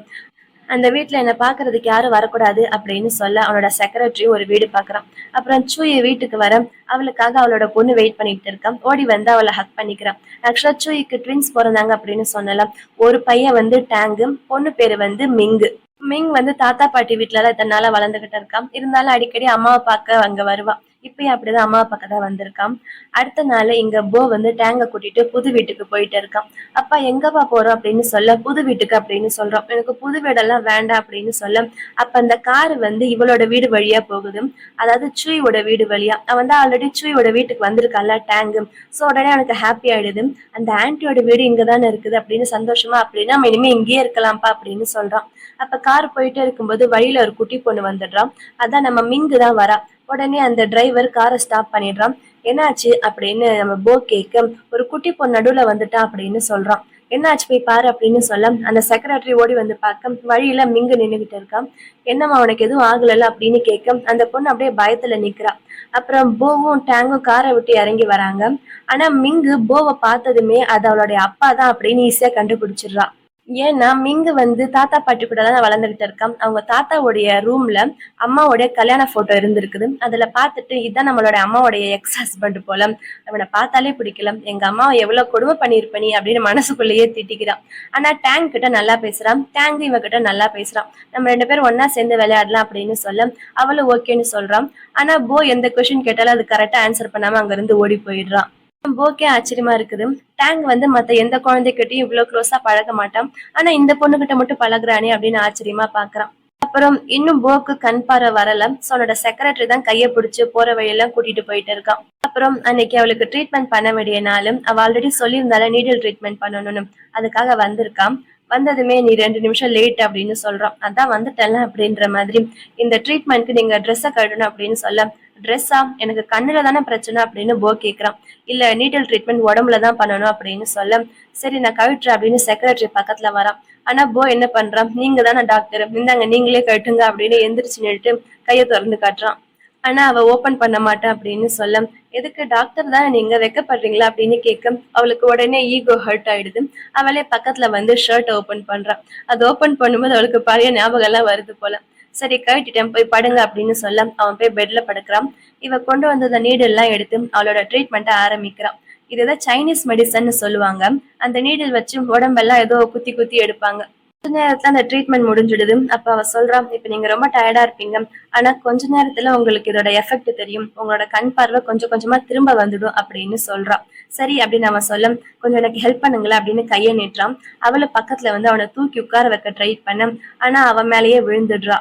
அந்த வீட்ல என்ன பாக்குறதுக்கு யாரும் வரக்கூடாது" அப்படின்னு சொல்ல, அவனோட செக்ரட்டரி ஒரு வீடு பாக்குறான். அப்புறம் சூயை வீட்டுக்கு வர, அவளுக்காக அவளோட பொண்ணு வெயிட் பண்ணிட்டு இருக்கான். ஓடி வந்து அவளை ஹக் பண்ணிக்கிறான். ஆக்சுவலா சூயிக்கு ட்வின்ஸ் பிறந்தாங்க அப்படின்னு சொன்னல. ஒரு பையன் வந்து டேங்கு, பொண்ணு பேரு வந்து மிங்கு. மிங் வந்து தாத்தா பாட்டி வீட்டுலதான் இத்தனை நாளா வளர்ந்துகிட்டு இருக்கான். இருந்தாலும் அடிக்கடி அம்மாவை பார்க்க அங்க வருவான். இப்பயும் அப்படிதான் அம்மாவை பார்க்க தான் வந்திருக்கான். அடுத்த நாள் இங்க போ வந்து டேங்க கூட்டிட்டு புது வீட்டுக்கு போயிட்டு இருக்கான். "அப்பா எங்கப்பா போறோம்?" அப்படின்னு சொல்ல, "புது வீட்டுக்கு" அப்படின்னு சொல்றான். "எனக்கு புது வீடெல்லாம் வேண்டாம்" அப்படின்னு சொல்ல, அப்ப அந்த காரு வந்து இவளோட வீடு வழியா போகுது. அதாவது சூயோட வீடு வழியா. அவன் தான் ஆல்ரெடி சூயோட வீட்டுக்கு வந்திருக்கான்ல டேங்கு. சோ உடனே அவனுக்கு ஹாப்பி ஆயிடுது. அந்த ஆன்ட்டியோட வீடு இங்கதானே இருக்குது அப்படின்னு சந்தோஷமா, "அப்படின்னா நம்ம இனிமே இங்கேயே இருக்கலாம்ப்பா" அப்படின்னு சொல்றான். அப்ப கார் போயிட்டே இருக்கும்போது வழியில ஒரு குட்டி பொண்ணு வந்துடுறான். அதான் நம்ம மிங்கு தான் வரா. உடனே அந்த டிரைவர் காரை ஸ்டாப் பண்ணிடுறான். "என்னாச்சு?" அப்படின்னு நம்ம போ கேட்க, "ஒரு குட்டி பொண்ணு நடுவுல வந்துட்டான்" அப்படின்னு சொல்றான். என்னாச்சு போய் பாரு அப்படின்னு சொல்ல அந்த செக்ரட்டரி ஓடி வந்து பார்க்க வழியில மிங்கு நின்னுகிட்டு இருக்கான். என்னம்மா உனக்கு எதுவும் ஆகலல்ல அப்படின்னு கேட்க அந்த பொண்ணு அப்படியே பயத்துல நிக்கிறா. அப்புறம் போவும் டேங்கும் காரை விட்டு இறங்கி வராங்க. ஆனா மிங்கு போவை பார்த்ததுமே அது அவளுடைய அப்பா தான் அப்படின்னு ஈஸியா கண்டுபிடிச்சிடுறா. ஏன்னா மிங்கு வந்து தாத்தா பாட்டி கூட தான் வளர்ந்துகிட்டு இருக்கான். அவங்க தாத்தாவுடைய ரூம்ல அம்மாவுடைய கல்யாண போட்டோ இருந்திருக்குது. அதுல பார்த்துட்டு இதான் நம்மளோட அம்மாவுடைய எக்ஸ் ஹஸ்பண்ட் போல, அவனை பார்த்தாலே பிடிக்கல, எங்க அம்மாவை எவ்வளவு கொடுமை பண்ணியிருப்ப நீ அப்படின்னு மனசுக்குள்ளேயே திட்டிக்கிறான். ஆனா டேங்க் கிட்ட நல்லா பேசுறான், டேங்க் இவ கிட்ட நல்லா பேசுறான். நம்ம 2 பேரும் ஒன்னா சேர்ந்து விளையாடலாம் அப்படின்னு சொல்ல அவளும் ஓகேன்னு சொல்றான். ஆனா போ எந்த கொஸ்டின் கேட்டாலும் அது கரெக்டா ஆன்சர் பண்ணாம அங்க இருந்து ஓடி போயிடுறான். போக்கே ஆச்சரியமா இருக்குது. டேங் வந்து மத்த எந்த குழந்தைகிட்டயும் இவ்வளவு க்ளோஸா பழக மாட்டான். ஆனா இந்த பொண்ணுகிட்ட மட்டும் பழகுறானே அப்படின்னு ஆச்சரியமா பாக்குறான். அப்புறம் இன்னும் போக்கு கண் பார்வை வரல. சோ அவனோட செக்ரட்டரி தான் கைய பிடிச்சு போற வழியெல்லாம் கூட்டிட்டு போயிட்டு இருக்கான். அப்புறம் அன்னைக்கு அவளுக்கு ட்ரீட்மெண்ட் பண்ண வேண்டிய நாளும் அவ ஆல்ரெடி சொல்லியிருந்தால நீடில் ட்ரீட்மெண்ட் பண்ணணும்னு, அதுக்காக வந்திருக்கான். வந்ததுமே நீ 2 நிமிஷம் லேட் அப்படின்னு சொல்றான். அதான் வந்துட்டல அப்படின்ற மாதிரி. இந்த ட்ரீட்மெண்ட்க்கு நீங்க ட்ரெஸ்ஸை கட்டணும் அப்படின்னு சொல்ல, ட்ரெஸ்ஸா, எனக்கு கண்ணுல தானே பிரச்சனை அப்படின்னு போ கேக்குறான். இல்ல நீடில் ட்ரீட்மெண்ட் உடம்புலதான் பண்ணணும் அப்படின்னு சொல்ல, சரி நான் கழட்டுறேன் அப்படின்னு செக்ரட்டரி பக்கத்துல வரான். ஆனா போ என்ன பண்றான், நீங்க தானே டாக்டர், இந்தாங்க நீங்களே கட்டுங்க அப்படின்னு எந்திரிச்சு நின்றுட்டு கையை திறந்து காட்டுறான். ஆனா அவ ஓபன் பண்ண மாட்டேன் அப்படின்னு சொல்ல, எதுக்கு டாக்டர் தானே நீங்க வெக்கப்படுறீங்களா அப்படின்னு கேட்க அவளுக்கு உடனே ஈகோ ஹர்ட் ஆயிடுது. அவளே பக்கத்துல வந்து ஷர்ட் ஓபன் பண்றான். அது ஓபன் பண்ணும்போது அவளுக்கு பழைய ஞாபகம் எல்லாம் வருது போல. சரி கழட்டிட்டேன் போய் படுங்க அப்படின்னு சொல்ல அவன் போய் பெட்ல படுக்கிறான். இவ கொண்டு வந்த நீடில் எல்லாம் எடுத்து அவளோட ட்ரீட்மெண்ட்டை ஆரம்பிக்கிறான். இதுதான் சைனீஸ் மெடிசன் சொல்லுவாங்க. அந்த நீடில் வச்சு உடம்பெல்லாம் ஏதோ குத்தி குத்தி எடுப்பாங்க. கொஞ்ச நேரத்துல அந்த ட்ரீட்மெண்ட் முடிஞ்சிடுது. அப்ப அவ சொல்றான், இப்ப நீங்க ரொம்ப டயர்டா இருப்பீங்க, ஆனா கொஞ்ச நேரத்துல உங்களுக்கு இதோட எஃபெக்ட் தெரியும், உங்களோட கண் பார்வை கொஞ்சம் கொஞ்சமா திரும்ப வந்துடும் அப்படின்னு சொல்றான். சரி அப்படின்னு அவன் சொல்ல, கொஞ்சம் எனக்கு ஹெல்ப் பண்ணுங்களேன் அப்படின்னு கையை நீட்டுறான். அவளை பக்கத்துல வந்து அவனை தூக்கி உட்கார வைக்க ட்ரை பண்ண, ஆனா அவன் மேலேயே விழுந்துடுறா.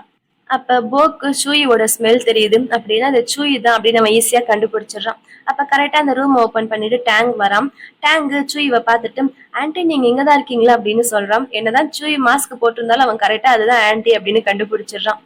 அப்ப போக்கு சூயியோட ஸ்மெல் தெரியுது அப்படின்னா அது சூயி தான் அப்படின்னு நம்ம ஈஸியா கண்டுபிடிச்சிடறான். அப்ப கரெக்டா அந்த ரூம் ஓபன் பண்ணிட்டு டேங்க் வரான். டேங்க் சூயிவை பார்த்துட்டு, ஆன்டி நீங்க இங்கதான் இருக்கீங்களா அப்படின்னு சொல்றான். என்னதான் சூயி மாஸ்க் போட்டிருந்தாலும் அவன் கரெக்டா அதுதான் ஆன்டி அப்படின்னு கண்டுபிடிச்சிடுறான்.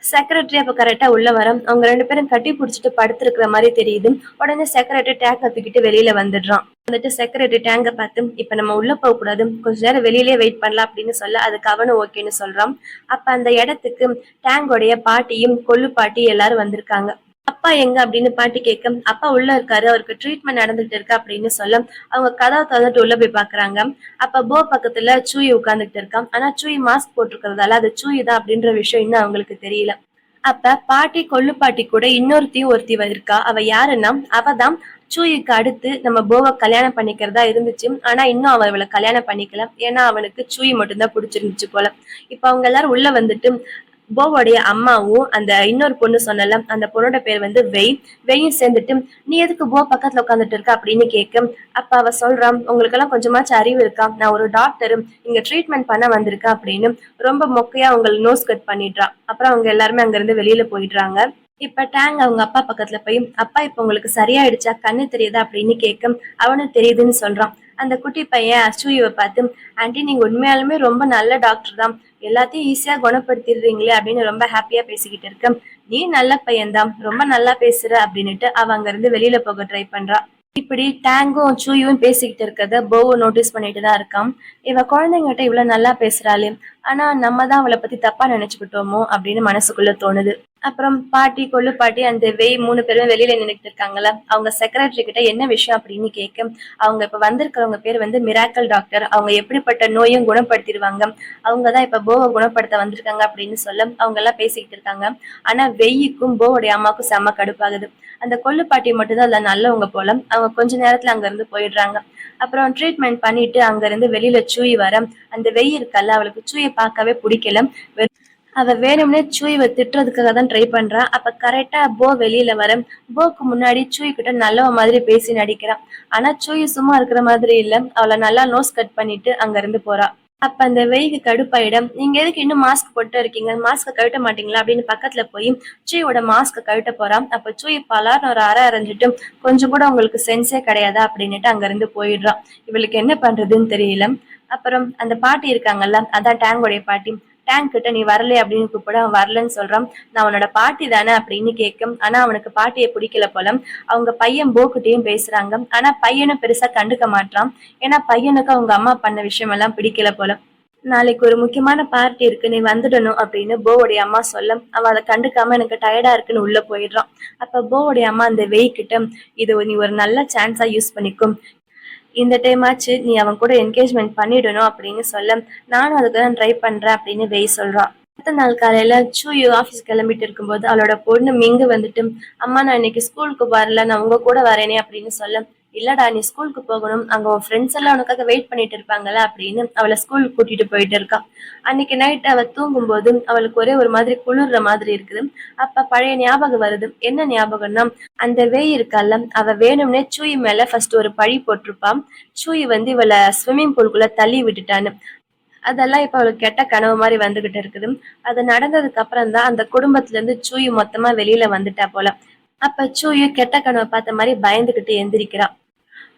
செக்ரட்டரி அப்ப கரெக்டா உள்ள வர அவங்க 2 பேரும் கட்டி புடிச்சிட்டு படுத்திருக்கிற மாதிரி தெரியுது. உடனே செக்ரட்டரி டேங்க தூக்கிட்டு வெளியில வந்துடுறான். வந்துட்டு செக்ரட்டரி டேங்க பார்த்து, இப்ப நம்ம உள்ள போக கூடாது, கொஞ்ச நேரம் வெளியிலே வெயிட் பண்ணலாம் அப்படின்னு சொல்ல அதுக்கு அவனும் ஓகேன்னு சொல்றான். அப்ப அந்த இடத்துக்கு டேங்கோடைய பாட்டியும் கொள்ளு பாட்டி எல்லாரும் வந்திருக்காங்க. அப்பா எங்க அப்படின்னு பாட்டி கேட்க, அப்பா உள்ள இருக்காரு, அவருக்கு ட்ரீட்மெண்ட் நடந்துட்டு இருக்கு அப்படின்னு சொல்ல அவங்க கதவை திறந்துட்டு உள்ள போய் பாக்குறாங்க. அப்ப போ பக்கத்துல சூயி உட்கார்ந்துட்டு இருக்கான். ஆனா சூயி மாஸ்க் போட்டிருக்கிறதால அது சூயி தான் அப்படின்ற விஷயம் இன்னும் அவங்களுக்கு தெரியல. அப்ப பாட்டி கொள்ளு பாட்டி கூட இன்னொருத்தியும் ஒருத்தி இருக்கா. அவ யாருன்னா அவதான் சூயிக்கு அடுத்து நம்ம போவை கல்யாணம் பண்ணிக்கிறதா இருந்துச்சு. ஆனா இன்னும் அவ இவளை கல்யாணம் பண்ணிக்கல. ஏன்னா அவனுக்கு சூயி மட்டும்தான் பிடிச்சிருந்துச்சு போல. இப்ப அவங்க எல்லாரும் உள்ள வந்துட்டு போவோடைய அம்மாவும் அந்த இன்னொரு பொண்ணு சொன்னல அந்த பொண்ணோட பேர் வந்து வெய்யும் சேர்ந்துட்டு, நீ எதுக்கு போ பக்கத்துல உட்காந்துட்டு இருக்க அப்படின்னு கேட்க, அப்ப அவ சொல்றான், உங்களுக்கு எல்லாம் கொஞ்சமாச்சும் அறிவு இருக்கா, நான் ஒரு டாக்டர், இங்க ட்ரீட்மெண்ட் பண்ண வந்திருக்கேன் அப்படின்னு ரொம்ப மொக்கையா அவங்க நோஸ் கட் பண்ணிடுறா. அப்புறம் அவங்க எல்லாருமே அங்க இருந்து வெளியில போயிடுறாங்க. இப்ப டேங் அவங்க அப்பா பக்கத்துல போய், அப்பா இப்ப உங்களுக்கு சரியாயிடுச்சா, கண்ணு தெரியுதா அப்படின்னு கேட்க அவனும் தெரியுதுன்னு சொல்றான். அந்த குட்டி பையன் அசூயை பார்த்து, ஆண்டி நீங்க உண்மையாலுமே ரொம்ப நல்ல டாக்டர் தான், எல்லாத்தையும் ஈஸியா குணப்படுத்திடுறீங்களே அப்படின்னு ரொம்ப ஹாப்பியா பேசிக்கிட்டு இருக்க, நீ நல்ல பையன்தான், ரொம்ப நல்லா பேசுற அப்படின்னுட்டு அவ அங்க இருந்து வெளியில போக ட்ரை பண்றா. இப்படி டேங்கும் சூயும் பேசிக்கிட்டு இருக்கிறத போவும் நோட்டீஸ் பண்ணிட்டு தான் இருக்கான். இவ குழந்தைங்கிட்ட இவ்வளவு நல்லா பேசுறாளே, ஆனா நம்ம தான் அவளை பத்தி தப்பா நினைச்சுக்கிட்டோமோ அப்படின்னு மனசுக்குள்ள தோணுது. அப்புறம் பாட்டி கொள்ளு பாட்டி அந்த 3 பேரும் வெளியில நின்றுட்டு இருக்காங்கல்ல, அவங்க செக்ரட்டரி கிட்ட என்ன விஷயம் அப்படின்னு கேட்க, அவங்க இப்ப வந்திருக்கிறவங்க பேர் வந்து மிராக்கல் டாக்டர், அவங்க எப்படிப்பட்ட நோயும் குணப்படுத்திடுவாங்க, அவங்கதான் இப்ப போவை குணப்படுத்த வந்திருக்காங்க அப்படின்னு சொல்ல அவங்க எல்லாம் பேசிக்கிட்டு இருக்காங்க. ஆனா வெய்யிக்கும் போவுடைய அம்மாவுக்கும் செம்ம கடுப்பாகுது. அந்த கொள்ளு பாட்டி மட்டும்தான் அதுல நல்லவங்க போல. அவங்க கொஞ்ச நேரத்துல அங்க இருந்து போயிடுறாங்க. அப்புறம் ட்ரீட்மெண்ட் பண்ணிட்டு அங்க இருந்து வெளியில சூய் வர, அந்த வெய் இருக்கல்ல அவளுக்கு சூயை பார்க்கவே பிடிக்கல. அவ வேணும்னே சூயை திட்டுறதுக்காக தான் ட்ரை பண்றா. அப்ப கரெக்டா போ வெளியில வர, போக்கு முன்னாடி சூய் கிட்ட நல்லவ மாதிரி பேசி நடிக்கிறான். ஆனா சூய் சும்மா இருக்கிற மாதிரி இல்ல, அவளை நல்லா நோஸ் கட் பண்ணிட்டு அங்க இருந்து போறா. அப்ப அந்த வெய்க்கு கடுப்பாயிடம், நீங்க எதுக்கு இன்னும் மாஸ்க் போட்டு இருக்கீங்க, மாஸ்க கழட்ட மாட்டீங்களா அப்படின்னு பக்கத்துல போய் சூயோட மாஸ்க கழட்ட போறான். அப்ப சூய் பலார்னு ஒரு அரை அரைஞ்சிட்டு, கொஞ்சம் கூட உங்களுக்கு சென்ஸே கிடையாதா அப்படின்னுட்டு அங்க இருந்து போயிடுறான். இவளுக்கு என்ன பண்றதுன்னு தெரியல. அப்புறம் அந்த பாட்டி இருக்காங்கல்ல, அதான் டேங்கோடைய பாட்டி, டேங்க் கிட்ட நீ வரல அப்படின்னு கூப்பிட அவன் வரலன்னு சொல்றான். நான் அவனோட பாட்டி தானே அப்படின்னு கேட்கும். ஆனா அவனுக்கு பாட்டியை பிடிக்கல போல. அவங்க பையன் போக்கிட்டையும் பேசுறாங்க. ஆனா பையனும் பெருசா கண்டுக்க மாட்டான். ஏன்னா பையனுக்கு அவங்க அம்மா பண்ண விஷயம் எல்லாம் பிடிக்கல போல. நாளைக்கு ஒரு முக்கியமான பார்ட்டி இருக்கு, நீ வந்துடணும் அப்படின்னு போவுடைய அம்மா சொல்ல அவன் அதை கண்டுக்காம எனக்கு டயர்டா இருக்குன்னு உள்ள போயிடுறான். அப்ப போவுடைய அம்மா அந்த வெய்கிட்ட, இது நீ ஒரு நல்ல சான்ஸா யூஸ் பண்ணிக்கும், இந்த டைம் ஆச்சு நீ அவன் கூட என்கேஜ்மெண்ட் பண்ணிடணும் அப்படின்னு சொல்ல நானும் அதுக்கு தான் ட்ரை பண்றேன் அப்படின்னு வெய் சொல்றான். அடுத்த நாள் காலையில சூயு ஆபீஸ் கிளம்பிட்டு இருக்கும்போது அவளோட பொண்ணு மிங்கு வந்துட்டு, அம்மா நான் இன்னைக்கு ஸ்கூலுக்கு வரல, நான் உங்க கூட வரேனே அப்படின்னு சொல்ல, இல்லடா நீ ஸ்கூலுக்கு போகணும், அங்க உன் ஃப்ரெண்ட்ஸ் எல்லாம் உனக்காக வெயிட் பண்ணிட்டு இருப்பாங்கல்ல அப்படின்னு அவளை ஸ்கூலுக்கு கூட்டிட்டு போயிட்டு இருக்கா. அன்னைக்கு நைட் அவ தூங்கும் போது அவளுக்கு ஒரே ஒரு மாதிரி குளிர்ற மாதிரி இருக்குது. அப்ப பழைய ஞாபகம் வருது. என்ன ஞாபகம்னா, அந்த வேய் இருக்கால, அவ வேணும்னே சூயி மேல ஃபர்ஸ்ட் ஒரு பழி போட்டிருப்பான். சூயி வந்து இவளை ஸ்விம்மிங் பூலுக்குள்ள தள்ளி விட்டுட்டான்னு. அதெல்லாம் இப்ப அவளுக்கு கெட்ட கனவு மாதிரி வந்துகிட்டு இருக்குது. அது நடந்ததுக்கு அப்புறம் தான் அந்த குடும்பத்துல இருந்து சூயி மொத்தமா வெளியில வந்துட்டா போல. அப்ப சூயு கெட்ட கனவை பார்த்த மாதிரி பயந்துகிட்டு எந்திரிக்கிறா.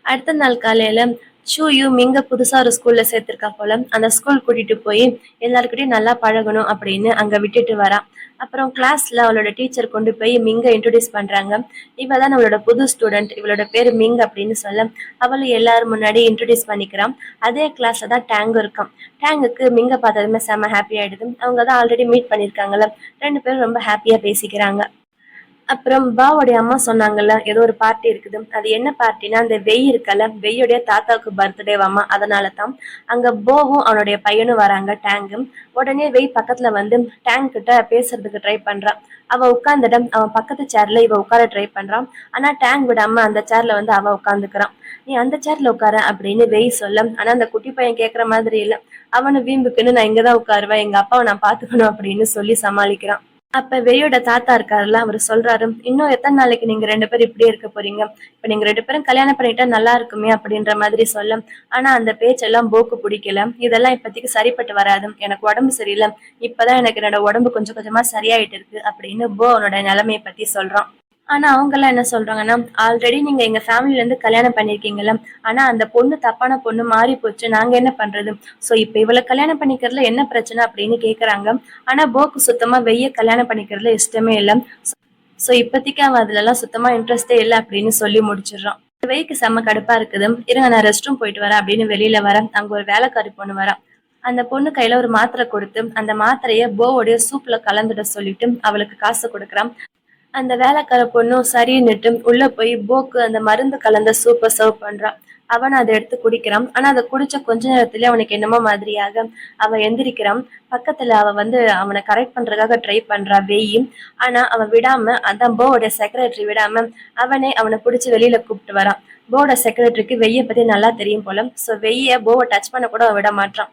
அடுத்த நாள் காலையில சூயு மிங்க புதுசா ஒரு ஸ்கூல்ல சேர்த்திருக்கா போல. அந்த ஸ்கூல் கூட்டிட்டு போய் எல்லாருக்கிட்டையும் நல்லா பழகணும் அப்படின்னு அங்க விட்டுட்டு வரா. அப்புறம் கிளாஸ்ல அவளோட டீச்சர் கொண்டு போய் மிங்க இன்ட்ரோடியூஸ் பண்றாங்க. இவ தான் அவளோட புது ஸ்டூடெண்ட், இவளோட பேரு மிங் அப்படின்னு சொல்ல அவளும் எல்லாரும் முன்னாடி இன்ட்ரோடியூஸ் பண்ணிக்கிறான். அதே கிளாஸ்ல தான் டேங்கும் இருக்கான். டேங்குக்கு மிங்க பார்த்ததுமே செம்ம ஹாப்பி ஆயிடுது. அவங்க தான் ஆல்ரெடி மீட் பண்ணிருக்காங்கல்ல, ரெண்டு பேரும் ரொம்ப ஹாப்பியா பேசிக்கிறாங்க. அப்புறம் பாவோடைய அம்மா சொன்னாங்கல்ல, ஏதோ ஒரு பார்ட்டி இருக்குது, அது என்ன பார்ட்டினா அந்த வெய் இருக்கல, வெய்யோடைய தாத்தாவுக்கு பர்த்டேவாமா, அதனால தான் அங்க போவும் அவனுடைய பையனும் வராங்க டேங்கும். உடனே வெய் பக்கத்துல வந்து டேங்க் கிட்ட பேசுறதுக்கு ட்ரை பண்றான். அவ உட்கார்ந்துட்ட அவன் பக்கத்து சேர்ல இவ உட்கார ட்ரை பண்றான். ஆனா டேங்க் விடாம அந்த சேர்ல வந்து அவ உட்காந்துக்கிறான். நீ அந்த சேர்ல உட்கார அப்படின்னு வெய் சொல்ல, ஆனா அந்த குட்டி பையன் கேக்குற மாதிரி இல்ல. அவனு வீம்புக்குன்னு நான் இங்கதான் உட்காருவேன், எங்க அப்பாவை நான் பாத்துக்கணும் அப்படின்னு சொல்லி சமாளிக்கிறான். அப்ப வெய்யோட தாத்தா இருக்காருல்ல, அவரு சொல்றாரு, இன்னும் எத்தனை நாளைக்கு நீங்க ரெண்டு பேரும் இப்படியே இருக்க போறீங்க, இப்ப நீங்க ரெண்டு பேரும் கல்யாணம் பண்ணிட்டா நல்லா இருக்குமே அப்படின்ற மாதிரி சொல்ல, ஆனா அந்த பேச்செல்லாம் போக்கு பிடிக்கல. இதெல்லாம் இப்போதைக்கு சரிப்பட்டு வராது, எனக்கு உடம்பு சரியில்லை, இப்பதான் எனக்கு என்னோட உடம்பு கொஞ்சம் கொஞ்சமா சரியாயிட்டு இருக்கு அப்படின்னு போ அவனோட நிலைமையை பத்தி சொல்றான். ஆனா அவங்க எல்லாம் என்ன சொல்றாங்கன்னா, ஆல்ரெடி நீங்க எங்க ஃபேமிலில இருந்து கல்யாணம் பண்ணிருக்கீங்கல்ல, ஆனா அந்த பொண்ணு தப்பான பொண்ணு மாறி போச்சு, நாங்க என்ன பண்றது, சோ இப்ப இவளை கல்யாணம் பண்ணிக்கிறதுல என்ன பிரச்சனை அப்படின்னு கேக்குறாங்க. ஆனா போக்கு சுத்தமா வெய்ய கல்யாணம் பண்ணிக்கிறதுல இஷ்டமே இல்ல. சோ இப்போதைக்கு அவன் அதுல எல்லாம் சுத்தமா இன்ட்ரெஸ்டே இல்லை அப்படின்னு சொல்லி முடிச்சிடுறான். வெய்க்கு செம்ம கடுப்பா இருக்குது. இருங்க நான் ரெஸ்ட் ரூம் போயிட்டு வரேன் அப்படின்னு வெளியில வரேன். அங்க ஒரு வேலைக்காரி பொண்ணு வரா. அந்த பொண்ணு கையில ஒரு மாத்திரை கொடுத்து அந்த மாத்திரைய போவோடைய சூப்ல கலந்துட சொல்லிட்டு அவளுக்கு காசு கொடுக்குறான். அந்த வேலைக்கார பொண்ணும் சரின்னுட்டு உள்ள போய் போக்கு அந்த மருந்து கலந்த சூப்பை சர்வ் பண்றான். அவன் அதை எடுத்து குடிக்கிறான். ஆனா அதை குடிச்ச கொஞ்ச நேரத்திலே அவனுக்கு என்னமோ மாதிரியாக அவன் எந்திரிக்கிறான். பக்கத்துல அவ வந்து அவனை கரெக்ட் பண்றதுக்காக ட்ரை பண்றா வெயி. ஆனா அவன் விடாம, அதான் போவோட செக்ரட்டரி விடாம அவனே அவனை பிடிச்சி வெளியில கூப்பிட்டு வரான். போவோட செக்ரட்டரிக்கு வெய்ய பத்தி நல்லா தெரியும் போல. சோ வெய்ய போவை டச் பண்ண கூட அவன் விட மாட்டான்.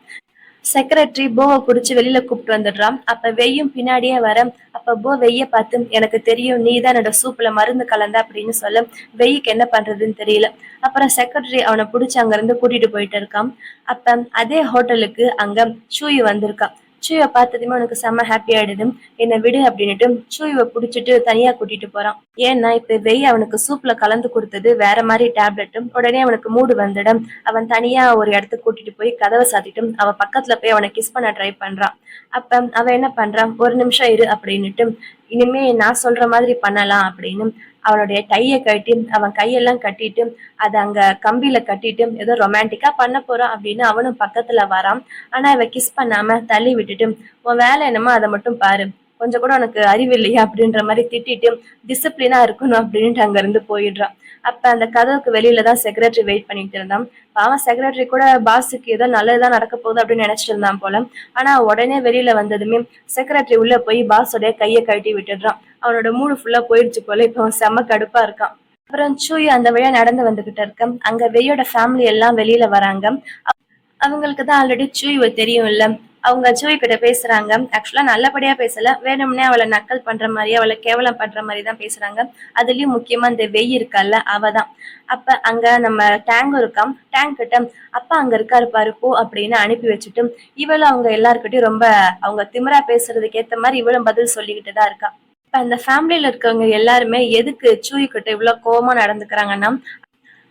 செக்ரட்டரி போவை புடிச்சு வெளியில கூப்பிட்டு வந்துடுறான். அப்ப வெய்யும் பின்னாடியே வர, அப்ப போ வெய்ய பார்த்து, எனக்கு தெரியும் நீ தான் என்னோட சூப்ல மருந்து கலந்த அப்படின்னு சொல்ல வெய்க்கு என்ன பண்றதுன்னு தெரியல. அப்புறம் செக்ரட்டரி அவனை புடிச்சு அங்க இருந்து கூட்டிட்டு போயிட்டு இருக்கான். அப்ப அதே ஹோட்டலுக்கு அங்க சூயி வந்திருக்கான். சூயை பார்த்ததுமே உனக்கு செம்ம ஹாப்பி ஆயிடுது. என்னை விடு அப்படின்னுட்டு சூயை புடிச்சிட்டு தனியா கூட்டிட்டு போறான். ஏன்னா இப்ப வெய் அவனுக்கு சூப்ல கலந்து கொடுத்தது வேற மாதிரி டேப்லெட். உடனே அவனுக்கு மூடு வந்துடும். அவன் தனியா ஒரு இடத்துக்கு கூட்டிட்டு போய் கதவை சாத்திட்டு அவன் பக்கத்துல போய் அவனை கிஸ் பண்ண ட்ரை பண்றான். அப்ப அவன் என்ன பண்றான், ஒரு நிமிஷம் இரு அப்படின்னுட்டு, இனிமே நான் சொல்ற மாதிரி பண்ணலாம் அப்படின்னு அவனுடைய டைய கட்டி அவன் கையெல்லாம் கட்டிட்டு அதை அங்க கம்பியில கட்டிட்டு ஏதோ ரொமான்டிக்கா பண்ண போறான் அப்படின்னு அவனும் பக்கத்துல வரான். ஆனா இவ கிஸ் பண்ணாம தள்ளி விட்டுட்டு, உன் வேலை என்னமோ அதை மட்டும் பாரு, கொஞ்சம் கூட உனக்கு அறிவு இல்லையா அப்படின்ற மாதிரி திட்டிட்டு டிசிப்ளினா இருக்கணும் அப்படின்ட்டு அங்க இருந்து போயிடுறான். அப்ப அந்த கதவுக்கு வெளியில தான் செக்ரட்டரி வெயிட் பண்ணிட்டு இருந்தான். அவன் செக்ரட்டரி கூட பாஸுக்கு ஏதோ நல்லதுதான் நடக்க போகுது அப்படின்னு நினைச்சிட்டு இருந்தான் போல. ஆனா உடனே வெளியில வந்ததுமே செக்ரட்டரி உள்ள போய் பாஸோடைய கையை கழட்டி விட்டுடுறான். அவனோட மூடு ஃபுல்லா போயிடுச்சு போல. இப்ப அவன் செம்ம கடுப்பா இருக்கான். அப்புறம் சூய் அந்த வழியா நடந்து வந்துகிட்டு இருக்க, அங்க வெய்யோட ஃபேமிலி எல்லாம் வெளியில வராங்க. அவங்களுக்கு தான் ஆல்ரெடி சூயுவை தெரியும் இல்ல. அவங்க சூய் கிட்ட பேசுறாங்க. ஆக்சுவலா நல்லபடியா பேசல, வேணும்னே அவளை நக்கல் பண்ற மாதிரி அவளை கேவலம் பண்ற மாதிரி தான் பேசுறாங்க. அதுலயும் முக்கியமா இந்த வெய் இருக்கல்ல, அவதான். அப்ப அங்க நம்ம டேங்க் இருக்கான். டேங்க் கிட்ட அப்பா அங்க இருக்காரு பாரு போ அப்படின்னு அனுப்பி வச்சுட்டு இவளும் அவங்க எல்லாருக்கிட்டையும் ரொம்ப அவங்க திமிரா பேசுறதுக்கு ஏத்த மாதிரி இவளும் பதில் சொல்லிக்கிட்டு தான் இருக்கா. இப்ப அந்த ஃபேமிலியில இருக்கவங்க எல்லாருமே எதுக்கு சூய் கிட்ட இவ்வளவு கோவமா நடந்துக்கிறாங்கன்னா,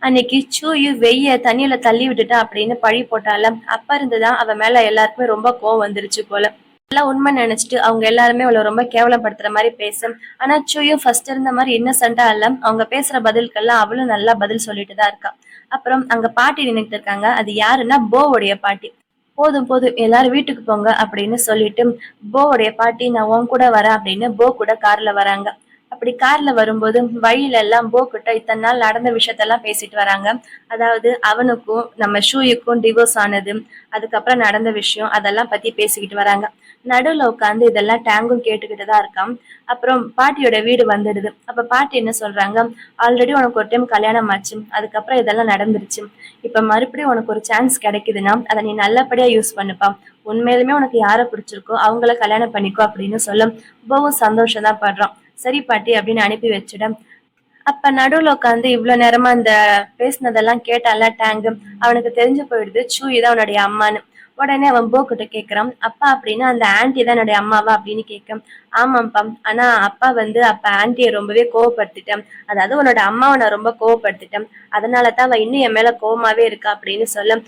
அன்னைக்கு சூயு வெய்ய தண்ணியில தள்ளி விட்டுட்டா அப்படின்னு பழி போட்டால, அப்ப இருந்துதான் அவ மேல எல்லாருக்குமே ரொம்ப கோவம் வந்துருச்சு போல. எல்லாம் உண்மை நினைச்சிட்டு அவங்க எல்லாருமே அவளை ரொம்ப கேவலப்படுத்துற மாதிரி பேசும். ஆனா சூயும் ஃபர்ஸ்ட் இருந்த மாதிரி இன்னசென்ட்டா இல்ல, அவங்க பேசுற பதிலுக்கெல்லாம் அவளும் நல்லா பதில் சொல்லிட்டு தான் இருக்கா. அப்புறம் அங்க பாட்டி நின்னுட்டு இருக்காங்க. அது யாருன்னா போவுடைய பாட்டி. போதும் போதும் எல்லாரும் வீட்டுக்கு போங்க அப்படின்னு சொல்லிட்டு போவுடைய பாட்டி நான் உன் கூட வரேன் அப்படின்னு போ கூட கார்ல வராங்க. அப்படி கார்ல வரும்போது வழியில எல்லாம் போ கிட்ட இத்தனை நாள் நடந்த விஷயத்தெல்லாம் பேசிட்டு வராங்க. அதாவது அவனுக்கும் நம்ம ஷூயுக்கும் டிவோர்ஸ் ஆனது, அதுக்கப்புறம் நடந்த விஷயம் அதெல்லாம் பத்தி பேசிக்கிட்டு வராங்க. நடுவுல உட்காந்து இதெல்லாம் டேங்கும் கேட்டுக்கிட்டு தான் இருக்கான். அப்புறம் பாட்டியோட வீடு வந்துடுது. அப்ப பாட்டி என்ன சொல்றாங்க, ஆல்ரெடி உனக்கு ஒரு டைம் கல்யாணம் ஆச்சு, அதுக்கப்புறம் இதெல்லாம் நடந்துருச்சு. இப்ப மறுபடியும் உனக்கு ஒரு சான்ஸ் கிடைக்குதுன்னா அதை நீ நல்லபடியா யூஸ் பண்ணுப்பா. உண்மையிலுமே உனக்கு யாரை பிடிச்சிருக்கோ அவங்கள கல்யாணம் பண்ணிக்கோ அப்படின்னு சொல்ல ரொம்பவும் சந்தோஷம் தான் படுறான். சரி பாட்டி அப்படின்னு அனுப்பி வச்சுட. அப்ப நடுவுல உட்காந்து இவ்வளவு நேரமா அந்த பேசினதெல்லாம் கேட்டால டேங்கு, அவனுக்கு தெரிஞ்சு போயிடுது சூயி தான் அவனுடைய அம்மான்னு. உடனே அவன் போ கிட்ட கேக்குறான், அப்பா அப்படின்னா அந்த ஆன்டி தான் என்னுடைய அம்மாவா அப்படின்னு கேட்க. ஆமாப்பா, ஆனா அப்பா அப்ப ஆன்டியை ரொம்பவே கோவப்படுத்திட்டேன். அதாவது உன்னோட அம்மாவை நான் ரொம்ப கோவப்படுத்திட்டேன், அதனாலதான் அவ இன்னும் என் மேல கோவமாவே இருக்கா அப்படின்னு சொல்ல.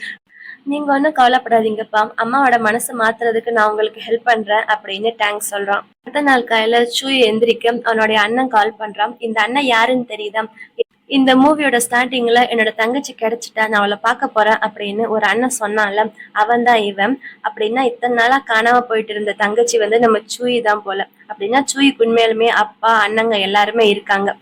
நீங்க ஒன்றும் கவலைப்படாதீங்கப்பா, அம்மாவோட மனசு மாத்துறதுக்கு நான் உங்களுக்கு ஹெல்ப் பண்றேன் அப்படின்னு டேங்க் சொல்றான். அடுத்த நாள் காலையில சூய் எந்திரிக்க அவனுடைய அண்ணன் கால் பண்றான். இந்த அண்ணன் யாருன்னு தெரியுதா? இந்த மூவியோட ஸ்டார்டிங்ல என்னோட தங்கச்சி கிடைச்சிட்டா, நான் அவளை பார்க்க போறேன் அப்படின்னு ஒரு அண்ணன் சொன்னான்ல, அவன் தான் இவன். அப்படின்னா இத்தனை நாளா காணாம போயிட்டு இருந்த தங்கச்சி நம்ம சூயி தான் போல. அப்படின்னா சூயிக்கு உண்மையிலுமே அப்பா அண்ணங்க எல்லாருமே இருக்காங்க.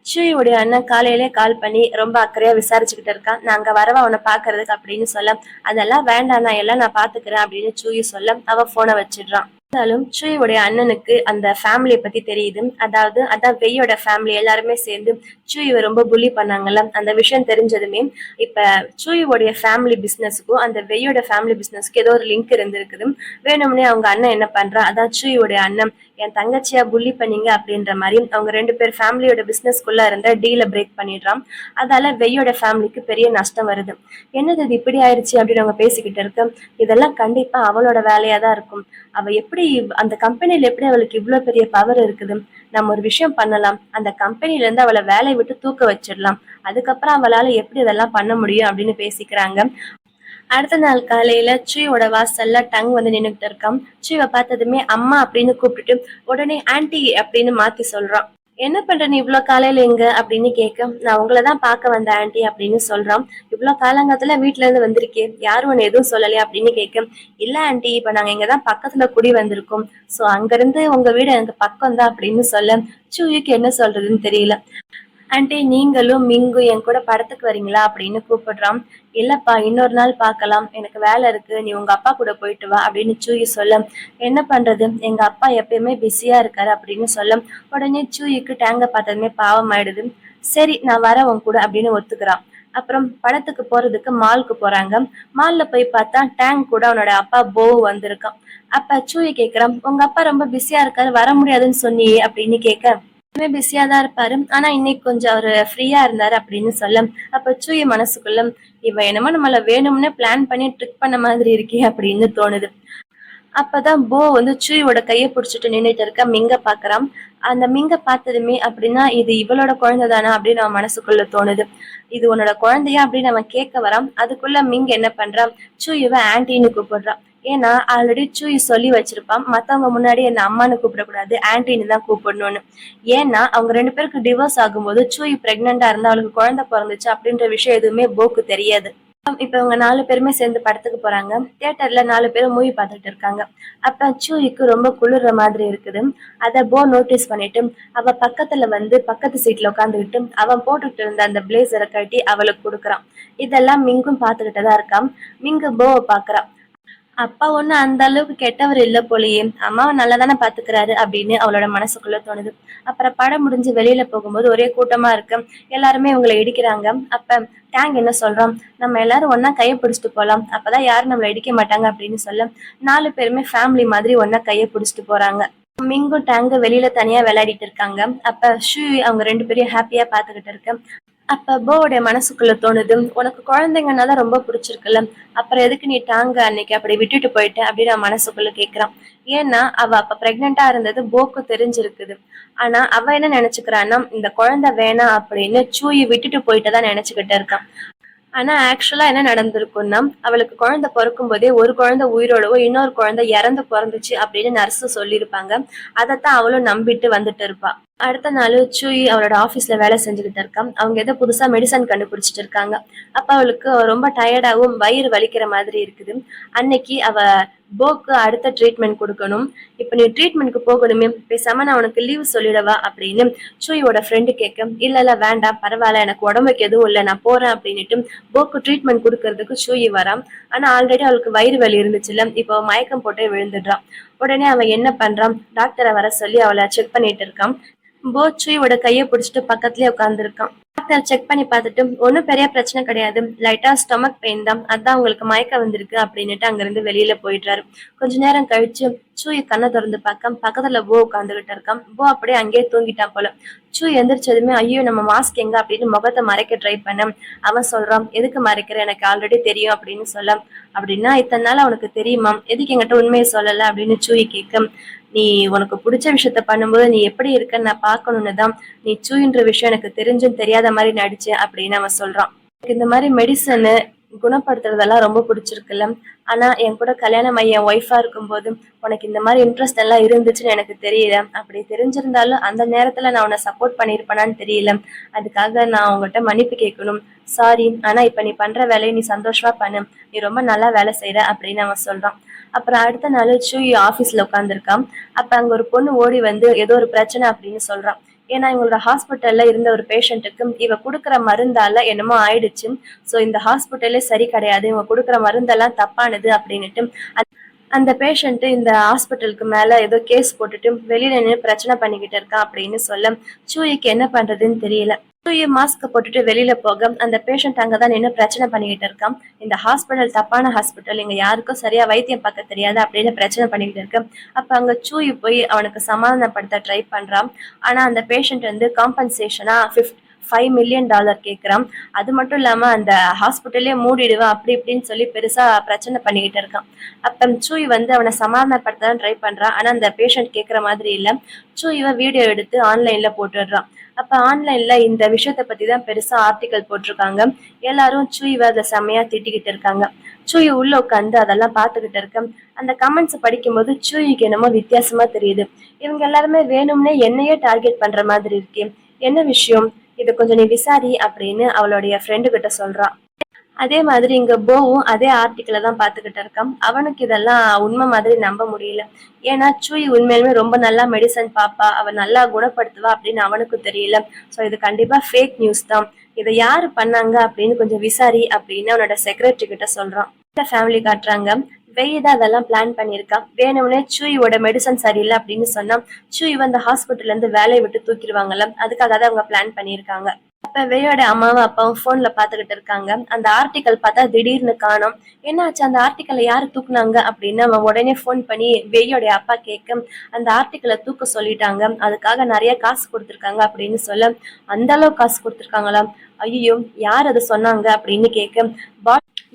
சூயுடைய அண்ணன் காலையிலே கால் பண்ணி ரொம்ப அக்கறையா விசாரிச்சுக்கிட்டு இருக்கான். நான் அங்க வரவா அவனை பாக்குறதுக்கு அப்படின்னு சொல்ல. அதெல்லாம் வேண்டாம், நான் எல்லாம் நான் பாத்துக்கிறேன் அப்படின்னு சூயி சொல்ல அவன் போனை வச்சிடுறான். இருந்தாலும் சூயுடைய அண்ணனுக்கு அந்த ஃபேமிலியை பத்தி தெரியுது. அதான் வெய்யோட ஃபேமிலி எல்லாருமே சேர்ந்து சூயுவை ரொம்ப புள்ளி பண்ணாங்கல்ல, அந்த விஷயம் தெரிஞ்சதுமே இப்ப சூயுடைய ஃபேமிலி பிசினஸுக்கும் அந்த வெய்யோட ஃபேமிலி பிசினஸ்க்கு ஏதோ ஒரு லிங்க் இருந்திருக்குது. வேணும்னே அவங்க அண்ணன் என்ன பண்றா, அதான் சூயுடைய அண்ணன் என் தங்கச்சியா புள்ளி பண்ணீங்க அப்படின்ற மாதிரி அவங்க ரெண்டு பேர் ஃபேமிலியோட பிசினஸ்க்குள்ள இருந்த டீலை பிரேக் பண்ணிடுறான். அதால வெய்யோட ஃபேமிலிக்கு பெரிய நஷ்டம் வருது. என்னது இது இப்படி ஆயிடுச்சு அப்படின்னு அவங்க பேசிக்கிட்டு இருக்க. இதெல்லாம் கண்டிப்பா அவளோட வேலையா தான் இருக்கும். அவ எப்படி அந்த கம்பெனில எப்படி அவளுக்கு இவ்வளவு பெரிய பவர் இருக்குது? நம்ம ஒரு விஷயம் பண்ணலாம், அந்த கம்பெனில இருந்து அவளை வேலையை விட்டு தூக்க வச்சிடலாம், அதுக்கப்புறம் அவளால எப்படி இதெல்லாம் பண்ண முடியும் அப்படின்னு பேசிக்கிறாங்க. அடுத்த நாள் காலையில சூயோட வாசல்ல டங் நின்னுட்டு இருக்கான். சூவை பார்த்ததுமே அம்மா அப்படின்னு கூப்பிட்டுட்டு உடனே ஆன்டி அப்படின்னு மாத்தி சொல்றான். என்ன பண்ற நீ இவ்வளவு காலையில எங்க அப்படின்னு கேட்க, நான் உங்களதான் பார்க்க வந்த ஆன்டி அப்படின்னு சொல்றான். இவ்வளவு காலங்கத்துல வீட்டுல இருந்து வந்திருக்கேன், யாரும் உன்னை எதுவும் சொல்லலையா அப்படின்னு கேட்க. இல்ல ஆன்டி, இப்ப நாங்க இங்கதான் பக்கத்துல குடி வந்திருக்கோம், சோ அங்க இருந்து உங்க வீடு எனக்கு பக்கம் தான் அப்படின்னு சொல்ல சூயுக்கு என்ன சொல்றதுன்னு தெரியல. ஆன்ட்டி நீங்களும் மிங்கும் என் கூட படத்துக்கு வரீங்களா அப்படின்னு கூப்பிடுறான். இல்லப்பா, இன்னொரு நாள் பார்க்கலாம், எனக்கு வேலை இருக்கு, நீ உங்க அப்பா கூட போயிட்டு வா அப்படின்னு சூயி சொல்ல. என்ன பண்றது, எங்க அப்பா எப்பயுமே பிஸியா இருக்காரு அப்படின்னு சொல்ல. உடனே சூயிக்கு டேங்க பார்த்ததுமே பாவம் ஆயிடுது. சரி நான் வரேன் உன் கூட அப்படின்னு ஒத்துக்கிறான். அப்புறம் படத்துக்கு போறதுக்கு மாலுக்கு போறாங்க. மால்ல போய் பார்த்தா டேங்க் கூட அவனோட அப்பா போ வந்திருக்கான். அப்ப சூயி கேக்குறான், உங்க அப்பா ரொம்ப பிஸியா இருக்காரு, வர முடியாதுன்னு சொன்னியே அப்படின்னு கேட்க. பிஸியா தான் இருப்பாரு, ஆனா இன்னைக்கு கொஞ்சம் அவரு ஃப்ரீயா இருந்தாரு அப்படின்னு சொல்ல. அப்ப சூய மனசுக்குள்ள இவ என்னமோ நம்மள வேணும்னே பிளான் பண்ணி ட்ரிக் பண்ண மாதிரி இருக்கே அப்படின்னு தோணுது. அப்பதான் போ சூயோட கையை பிடிச்சிட்டு நின்றுட்டு இருக்க மிங்க பாக்குறான். அந்த மிங்க பார்த்ததுமே அப்படின்னா இது இவளோட குழந்தை தானா அப்படின்னு அவன் மனசுக்குள்ள தோணுது. இது உன்னோட குழந்தையா அப்படின்னு அவன் கேட்க வரான். அதுக்குள்ள மிங்க என்ன பண்றான், சூயுவை ஆன்டின்னு கூப்பிடுறான். ஏன்னா ஆல்ரெடி சூய் சொல்லி வச்சிருப்பான், மத்தவங்க முன்னாடி என்ன அம்மானு கூப்பிடக்கூடாது, ஆன்டின்னு தான் கூப்பிடணும்னு. ஏன்னா அவங்க ரெண்டு பேருக்கு டிவோர்ஸ் ஆகும்போது சூய் பிரெக்னெண்டா இருந்தா அவளுக்கு குழந்தை பிறந்துச்சு அப்படின்ற விஷயம் எதுவுமே போக்கு தெரியாது. இப்ப இவங்க 4 பேருமே சேர்ந்து படத்துக்கு போறாங்க. தியேட்டர்ல 4 பேரும் மூவி பார்த்துட்டு இருக்காங்க. அப்ப சூயிக்கு ரொம்ப குளிர்ற மாதிரி இருக்குது. அத போ நோட்டீஸ் பண்ணிட்டு அவ பக்கத்துல பக்கத்து சீட்ல உட்காந்துக்கிட்டு அவன் போட்டுட்டு இருந்த அந்த பிளேசரை கட்டி அவளுக்கு கொடுக்குறான். இதெல்லாம் மிங்கும் பார்த்துக்கிட்டுதான் இருக்கான். மிங்கு போவை பாக்குறான். அப்பா ஒண்ணு அந்த அளவுக்கு கெட்டவர் இல்ல போலயே, அம்மாவை நல்லா தானே பாத்துக்கிறாரு அப்படின்னு அவளோட மனசுக்குள்ள தோணுது. அப்புறம் படம் முடிஞ்சு வெளியில போகும்போது ஒரே கூட்டமா இருக்கு. எல்லாருமே இவங்களை இடிக்கிறாங்க. அப்ப டேங் என்ன சொல்றான், நம்ம எல்லாரும் ஒன்னா கையை பிடிச்சிட்டு போலாம், அப்பதான் யாரும் நம்மளை இடிக்க மாட்டாங்க அப்படின்னு சொல்ல 4 பேருமே ஃபேமிலி மாதிரி ஒன்னா கையை பிடிச்சிட்டு போறாங்க. மிங்கும் டேங்கு வெளியில தனியா விளையாடிட்டு இருக்காங்க. அப்ப ஷூ அவங்க 2 பேரையும் ஹாப்பியா பாத்துக்கிட்டு இருக்கு. அப்ப போவுடைய மனசுக்குள்ள தோணுது, உனக்கு குழந்தைங்கனால ரொம்ப பிடிச்சிருக்குல்ல, அப்புறம் எதுக்கு நீ டாங்க அன்னைக்கு அப்படி விட்டுட்டு போயிட்ட அப்படின்னு அவன் மனசுக்குள்ள கேக்குறான். ஏன்னா அவ அப்ப பிரெக்னெண்டா இருந்தது போக்கு தெரிஞ்சிருக்குது. ஆனா அவ என்ன நினைச்சுக்கிறான்னா இந்த குழந்தை வேணாம் அப்படின்னு சூயை விட்டுட்டு போயிட்டதான் நினைச்சுக்கிட்டு இருக்கான். ஆனா ஆக்சுவலா என்ன நடந்திருக்கும்னா, அவளுக்கு குழந்தை பொறக்கும் போதே ஒரு குழந்தை உயிரோடவோ, இன்னொரு குழந்தை இறந்து பொறந்துச்சு அப்படின்னு நர்ஸ் சொல்லியிருப்பாங்க. அதத்தான் அவளும் நம்பிட்டு வந்துட்டு இருப்பா. அடுத்த நாள் சூயி அவளோட ஆபீஸ்ல வேலை செஞ்சுக்கிட்டு இருக்கா. அவங்க ஏதோ புதுசா மெடிசன் கண்டுபிடிச்சிட்டு இருக்காங்க. அப்ப அவளுக்கு ரொம்ப டயர்டாவும் வயிறு வலிக்கிற மாதிரி இருக்குது. அன்னைக்கு அவ போக்கு அடுத்த ட்ரீட்மெண்ட் கொடுக்கணும். இப்ப நீ ட்ரீட்மெண்ட்க்கு போகணுமே, பேசாம நான் உனக்கு லீவ் சொல்லிடவா அப்படின்னு சூயோட ஃப்ரெண்டு கேட்க, இல்ல இல்ல வேண்டாம் பரவாயில்ல, எனக்கு உடம்புக்கு எதுவும் இல்லை, நான் போறேன் அப்படின்னுட்டு போக்கு ட்ரீட்மெண்ட் கொடுக்கறதுக்கு சூயி வரான். ஆனா ஆல்ரெடி அவளுக்கு வயிறு வலி இருந்துச்சுல்ல, இப்போ மயக்கம் போட்டே விழுந்துடுறான். உடனே அவன் என்ன பண்றான், டாக்டரை வர சொல்லி அவளை செக் பண்ணிட்டு இருக்கான். போச்சுவோட கைய பிடிச்சிட்டு பக்கத்துலயே உட்கார்ந்துருக்கான். டாக்டர் செக் பண்ணி பார்த்துட்டு ஒன்னும் பெரிய பிரச்சனை கிடையாது, லைட்டா ஸ்டொமக் பெயின் தான், அதான் உங்களுக்கு மயக்கம் வந்திருக்கு அப்படின்னுட்டு அங்கிருந்து வெளியில போயிடுறாரு. கொஞ்ச நேரம் கழிச்சு சூய் கண்ணை திறந்து பார்க்க பக்கத்துல போ உட்காந்துகிட்டு இருக்கான். போ அப்படியே அங்கேயே தூங்கிட்டான் போல. சூய் எந்திரிச்சதுமே ஐயோ நம்ம மாஸ்க் எங்க அப்படின்னு முகத்தை மறைக்க ட்ரை பண்ண அவன் சொல்றான், எதுக்கு மறைக்கிற, எனக்கு ஆல்ரெடி தெரியும் அப்படின்னு சொல்ல. அப்படின்னா இத்தனை நாள் அவனுக்கு தெரியுமா, எதுக்கு என்கிட்ட உண்மையை சொல்லல அப்படின்னு சூய் கேட்க, நீ உனக்கு பிடிச்ச விஷயத்த பண்ணும்போது நீ எப்படி இருக்கன்னு நான் பார்க்கணும்னு தான் நீ சூயின்ற விஷயம் எனக்கு தெரிஞ்சும் தெரியாத மாதிரி நடிச்ச அப்படின்னு அவன் சொல்றான். எனக்கு இந்த மாதிரி மெடிசனு குணப்படுத்துறதெல்லாம் ரொம்ப பிடிச்சிருக்குல்ல, ஆனா என் கூட கல்யாணம் ஆகி என் ஒய்ஃபா இருக்கும்போது உனக்கு இந்த மாதிரி இன்ட்ரெஸ்ட் எல்லாம் இருந்துச்சுன்னு எனக்கு தெரியல. அப்படி தெரிஞ்சிருந்தாலும் அந்த நேரத்துல நான் உன்னை சப்போர்ட் பண்ணியிருப்பேனான்னு தெரியல. அதுக்காக நான் உங்ககிட்ட மன்னிப்பு கேட்கணும். சாரி, ஆனா இப்ப நீ பண்ற வேலையை நீ சந்தோஷமா பண்ணு, நீ ரொம்ப நல்லா வேலை செய்யற அப்படின்னு அவன் சொல்றான். அப்புறம் அடுத்த நாள் சூயி ஆபீஸ்ல உட்காந்துருக்கான். அப்ப அங்க ஒரு பொண்ணு ஓடி வந்து ஏதோ ஒரு பிரச்சனை அப்படின்னு சொல்றான். ஏன்னா இவங்களோட ஹாஸ்பிட்டல்ல இருந்த ஒரு பேஷண்ட்டுக்கு இவ குடுக்குற மருந்தால என்னமோ ஆயிடுச்சு. சோ இந்த ஹாஸ்பிட்டலே சரி கிடையாது, இவங்க குடுக்குற மருந்தெல்லாம் தப்பானது அப்படின்னுட்டு அந்த பேஷண்ட் இந்த ஹாஸ்பிட்டலுக்கு மேல ஏதோ கேஸ் போட்டுட்டு வெளியில நின்று பிரச்சனை பண்ணிக்கிட்டு இருக்கான் அப்படின்னு சொல்ல சூயிக்கு என்ன பண்றதுன்னு தெரியல. சூயி மாஸ்க் போட்டுட்டு வெளியில போக அந்த பேஷண்ட் அங்கதான் நின்று பிரச்சனை பண்ணிக்கிட்டு இருக்கான். இந்த ஹாஸ்பிட்டல் தப்பான ஹாஸ்பிட்டல், இங்க யாருக்கும் சரியா வைத்தியம் பார்க்க தெரியாது அப்படின்னு பிரச்சனை பண்ணிக்கிட்டு இருக்கு. அப்ப அங்க சூயி போய் அவனுக்கு சமாதானப்படுத்த ட்ரை பண்றான். ஆனா அந்த பேஷண்ட் வந்து காம்பன்சேஷனா $5 million கேட்கிறான். அது மட்டும் இல்லாம அந்த ஹாஸ்பிட்டலே மூடிடுவேன் அப்படி இப்படின்னு சொல்லி பெருசா பிரச்சனை பண்ணிக்கிட்டு இருக்கான். அப்ப சூய் வந்து அவனை சமாதானப்படுத்த ட்ரை பண்றான். ஆனா அந்த பேஷண்ட் கேட்கற மாதிரி இல்ல. சூய் வீடியோ எடுத்து ஆன்லைன்ல போட்டுடுறான். அப்ப ஆன்லைன்ல இந்த விஷயத்த பத்தி தான் பெருசா ஆர்டிக்கல் போட்டிருக்காங்க. எல்லாரும் சூய் அதை செம்மையா திட்டிக்கிட்டு இருக்காங்க. சூய் உள்ள உட்காந்து அதெல்லாம் பார்த்துக்கிட்டு இருக்க அந்த கமெண்ட்ஸ் படிக்கும்போது சூய்க்கு என்னமோ வித்தியாசமா தெரியுது. இவங்க எல்லாருமே வேணும்னே என்னையே டார்கெட் பண்ற மாதிரி இருக்கே, என்ன விஷயம், இத கொஞ்சம் நீ விசாரி அப்படின்னு அவளுடைய ஃப்ரெண்டு கிட்ட சொல்றா. அதே மாதிரி இங்க போவும் அதே ஆர்டிக்கலை தான் பாத்துக்கிட்டு இருக்கான். அவனுக்கு இதெல்லாம் உண்மை மாதிரி நம்ப முடியல. ஏன்னா சூய் உண்மையிலுமே ரொம்ப நல்லா மெடிசன் பாப்பா, அவ நல்லா குணப்படுத்துவா அப்படின்னு அவனுக்கு தெரியல. சோ இது கண்டிப்பா ஃபேக் நியூஸ் தான், இதை யாரு பண்ணாங்க அப்படின்னு கொஞ்சம் விசாரி அப்படின்னு அவனோட செக்ரட்டரி கிட்ட சொல்றான். ஃபேமிலி காட்டுறாங்க. வெய்தான் அதெல்லாம் பிளான் பண்ணிருக்கான். வேணும்னே சூயோட மெடிசன் சரியில்லை அப்படின்னு சொன்னா சூய் அந்த ஹாஸ்பிட்டல்ல இருந்து வேலையை விட்டு தூக்கிடுவாங்கல்ல, அதுக்காக தான் அவங்க பிளான் பண்ணியிருக்காங்க. அப்ப வெய்யோட அம்மாவும் அப்பாவும் போன்ல பாத்துக்கிட்டு இருக்காங்க. அந்த ஆர்டிக்கல் பார்த்தா திடீர்னு காணோம். என்னாச்சு, அந்த ஆர்டிக்கலை யாரு தூக்குனாங்க அப்படின்னு அவன் உடனே போன் பண்ணி வெய்யோட அப்பா கேட்க, அந்த ஆர்டிக்கலை தூக்க சொல்லிட்டாங்க, அதுக்காக நிறைய காசு கொடுத்துருக்காங்க அப்படின்னு சொல்ல, அந்த அளவு காசு கொடுத்துருக்காங்களா, ஐயோ யார் அதை சொன்னாங்க அப்படின்னு கேட்க,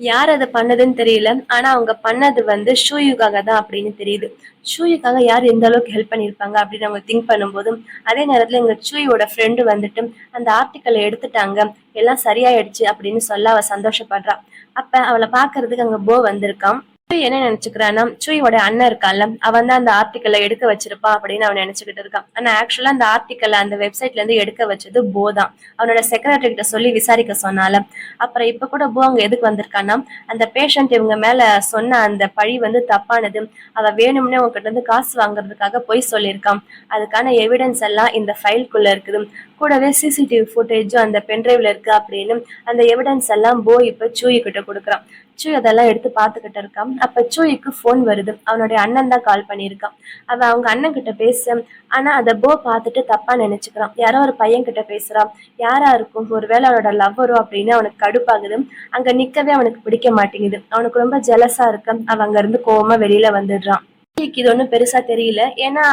யார் அதை பண்ணதுன்னு தெரியல, ஆனா அவங்க பண்ணது வந்து ஷூயுக்காக தான் அப்படின்னு தெரியுது. ஷூயுக்காக யார் எந்த அளவுக்கு ஹெல்ப் பண்ணிருப்பாங்க அப்படின்னு அவங்க திங்க் பண்ணும்போதும் அதே நேரத்துல எங்க சூயோட ஃப்ரெண்டு வந்துட்டு அந்த ஆர்டிக்கலை எடுத்துட்டாங்க, எல்லாம் சரியாயிடுச்சு அப்படின்னு சொல்ல அவ சந்தோஷப்படுறா. அப்ப அவளை பாக்குறதுக்கு அங்க போ வந்திருக்கான். சூய் என்ன நினைச்சுக்கிறான்னா சூயோட அண்ணன் இருக்கான்ல, அவன் தான் அந்த ஆர்டிக்கலை எடுக்க வச்சிருப்பான் அப்படின்னு அவன் நினைச்சுக்கிட்டு இருக்கான். ஆனா ஆக்சுவலா அந்த ஆர்டிக்கலை அந்த வெப்சைட்ல இருந்து எடுக்க வச்சது போ தான். அவனோட செக்ரட்டரி கிட்ட சொல்லி விசாரிக்க சொன்னால. அப்புறம் இப்ப கூட போ அங்க எதுக்கு வந்திருக்கான்னா, அந்த பேஷண்ட் இவங்க மேல சொன்ன அந்த பழி வந்து தப்பானது, அவ வேணும்னே உங்ககிட்ட இருந்து காசு வாங்குறதுக்காக பொய் சொல்லியிருக்கான், அதுக்கான எவிடன்ஸ் எல்லாம் இந்த ஃபைல்குள்ள இருக்குது, கூடவே சிசிடிவி ஃபுட்டேஜும் அந்த பென்ட்ரைவ்ல இருக்கு அப்படின்னு அந்த எவிடன்ஸ் எல்லாம் போ இப்ப சூயி கிட்ட கொடுக்குறான். சூய் அதெல்லாம் எடுத்து பாத்துக்கிட்டு இருக்கான். அப்ப சூயிக்கு போன் வருது. அவனுடைய அண்ணன் தான் கால் பண்ணியிருக்கான். அவன் அவங்க அண்ணன் கிட்ட பேச, ஆனா அத போ பார்த்துட்டு தப்பா நினைச்சுக்கிறான். யாரோ ஒரு பையன் கிட்ட பேசுறான், யாரா இருக்கும், ஒருவேளை அவனோட லவ்வரோ அப்படின்னு அவனுக்கு கடுப்பாகுது. அங்க நிக்கவே அவனுக்கு பிடிக்க மாட்டேங்குது. அவனுக்கு ரொம்ப ஜெலஸா இருக்கு. அவன் அங்க இருந்து கோவமா வெளியில வந்துடுறான். இது ஒண்ணும் பெருசா தெரியல. ஏன்னா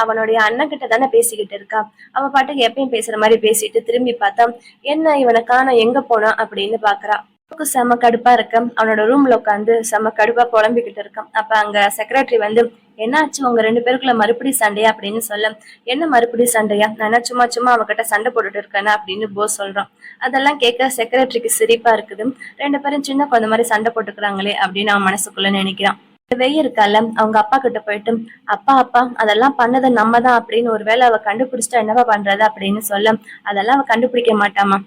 அவனுடைய அண்ணன் கிட்ட தானே பேசிக்கிட்டு இருக்கா. அவ பாட்டுக்கு எப்பயும் பேசுற மாதிரி பேசிட்டு திரும்பி பார்த்தா என்ன இவனை காணோம், எங்க போனா அப்படின்னு பாக்குறா. செம கடுப்பா இருக்க அவனோட ரூம்ல உட்காந்து செம கடுப்பா புலம்பிக்கிட்டு இருக்கான். அப்ப அங்க செக்ரட்டரி வந்து என்னாச்சு உங்க 2 பேருக்குள்ள மறுபடியும் சண்டையா அப்படின்னு சொல்ல, என்ன மறுபடியும் சண்டையா, நான் என்ன சும்மா சும்மா அவகிட்ட சண்டை போட்டுட்டு இருக்கேனா அப்படின்னு போஸ் சொல்றான். அதெல்லாம் கேட்க செக்ரட்டரிக்கு சிரிப்பா இருக்குது. 2 பேரும் சின்ன குழந்தை மாதிரி சண்டை போட்டுக்கிறாங்களே அப்படின்னு அவன் மனசுக்குள்ள நினைக்கிறான். வெய் இருக்கால அவங்க அப்பா கிட்ட போயிட்டு, அப்பா அப்பா அதெல்லாம் பண்ணது நம்ம தான் அப்படின்னு ஒருவேளை அவ கண்டுபிடிச்சிட்டா என்னவா பண்றது அப்படின்னு சொல்ல, அதெல்லாம் அவ கண்டுபிடிக்க மாட்டாமா,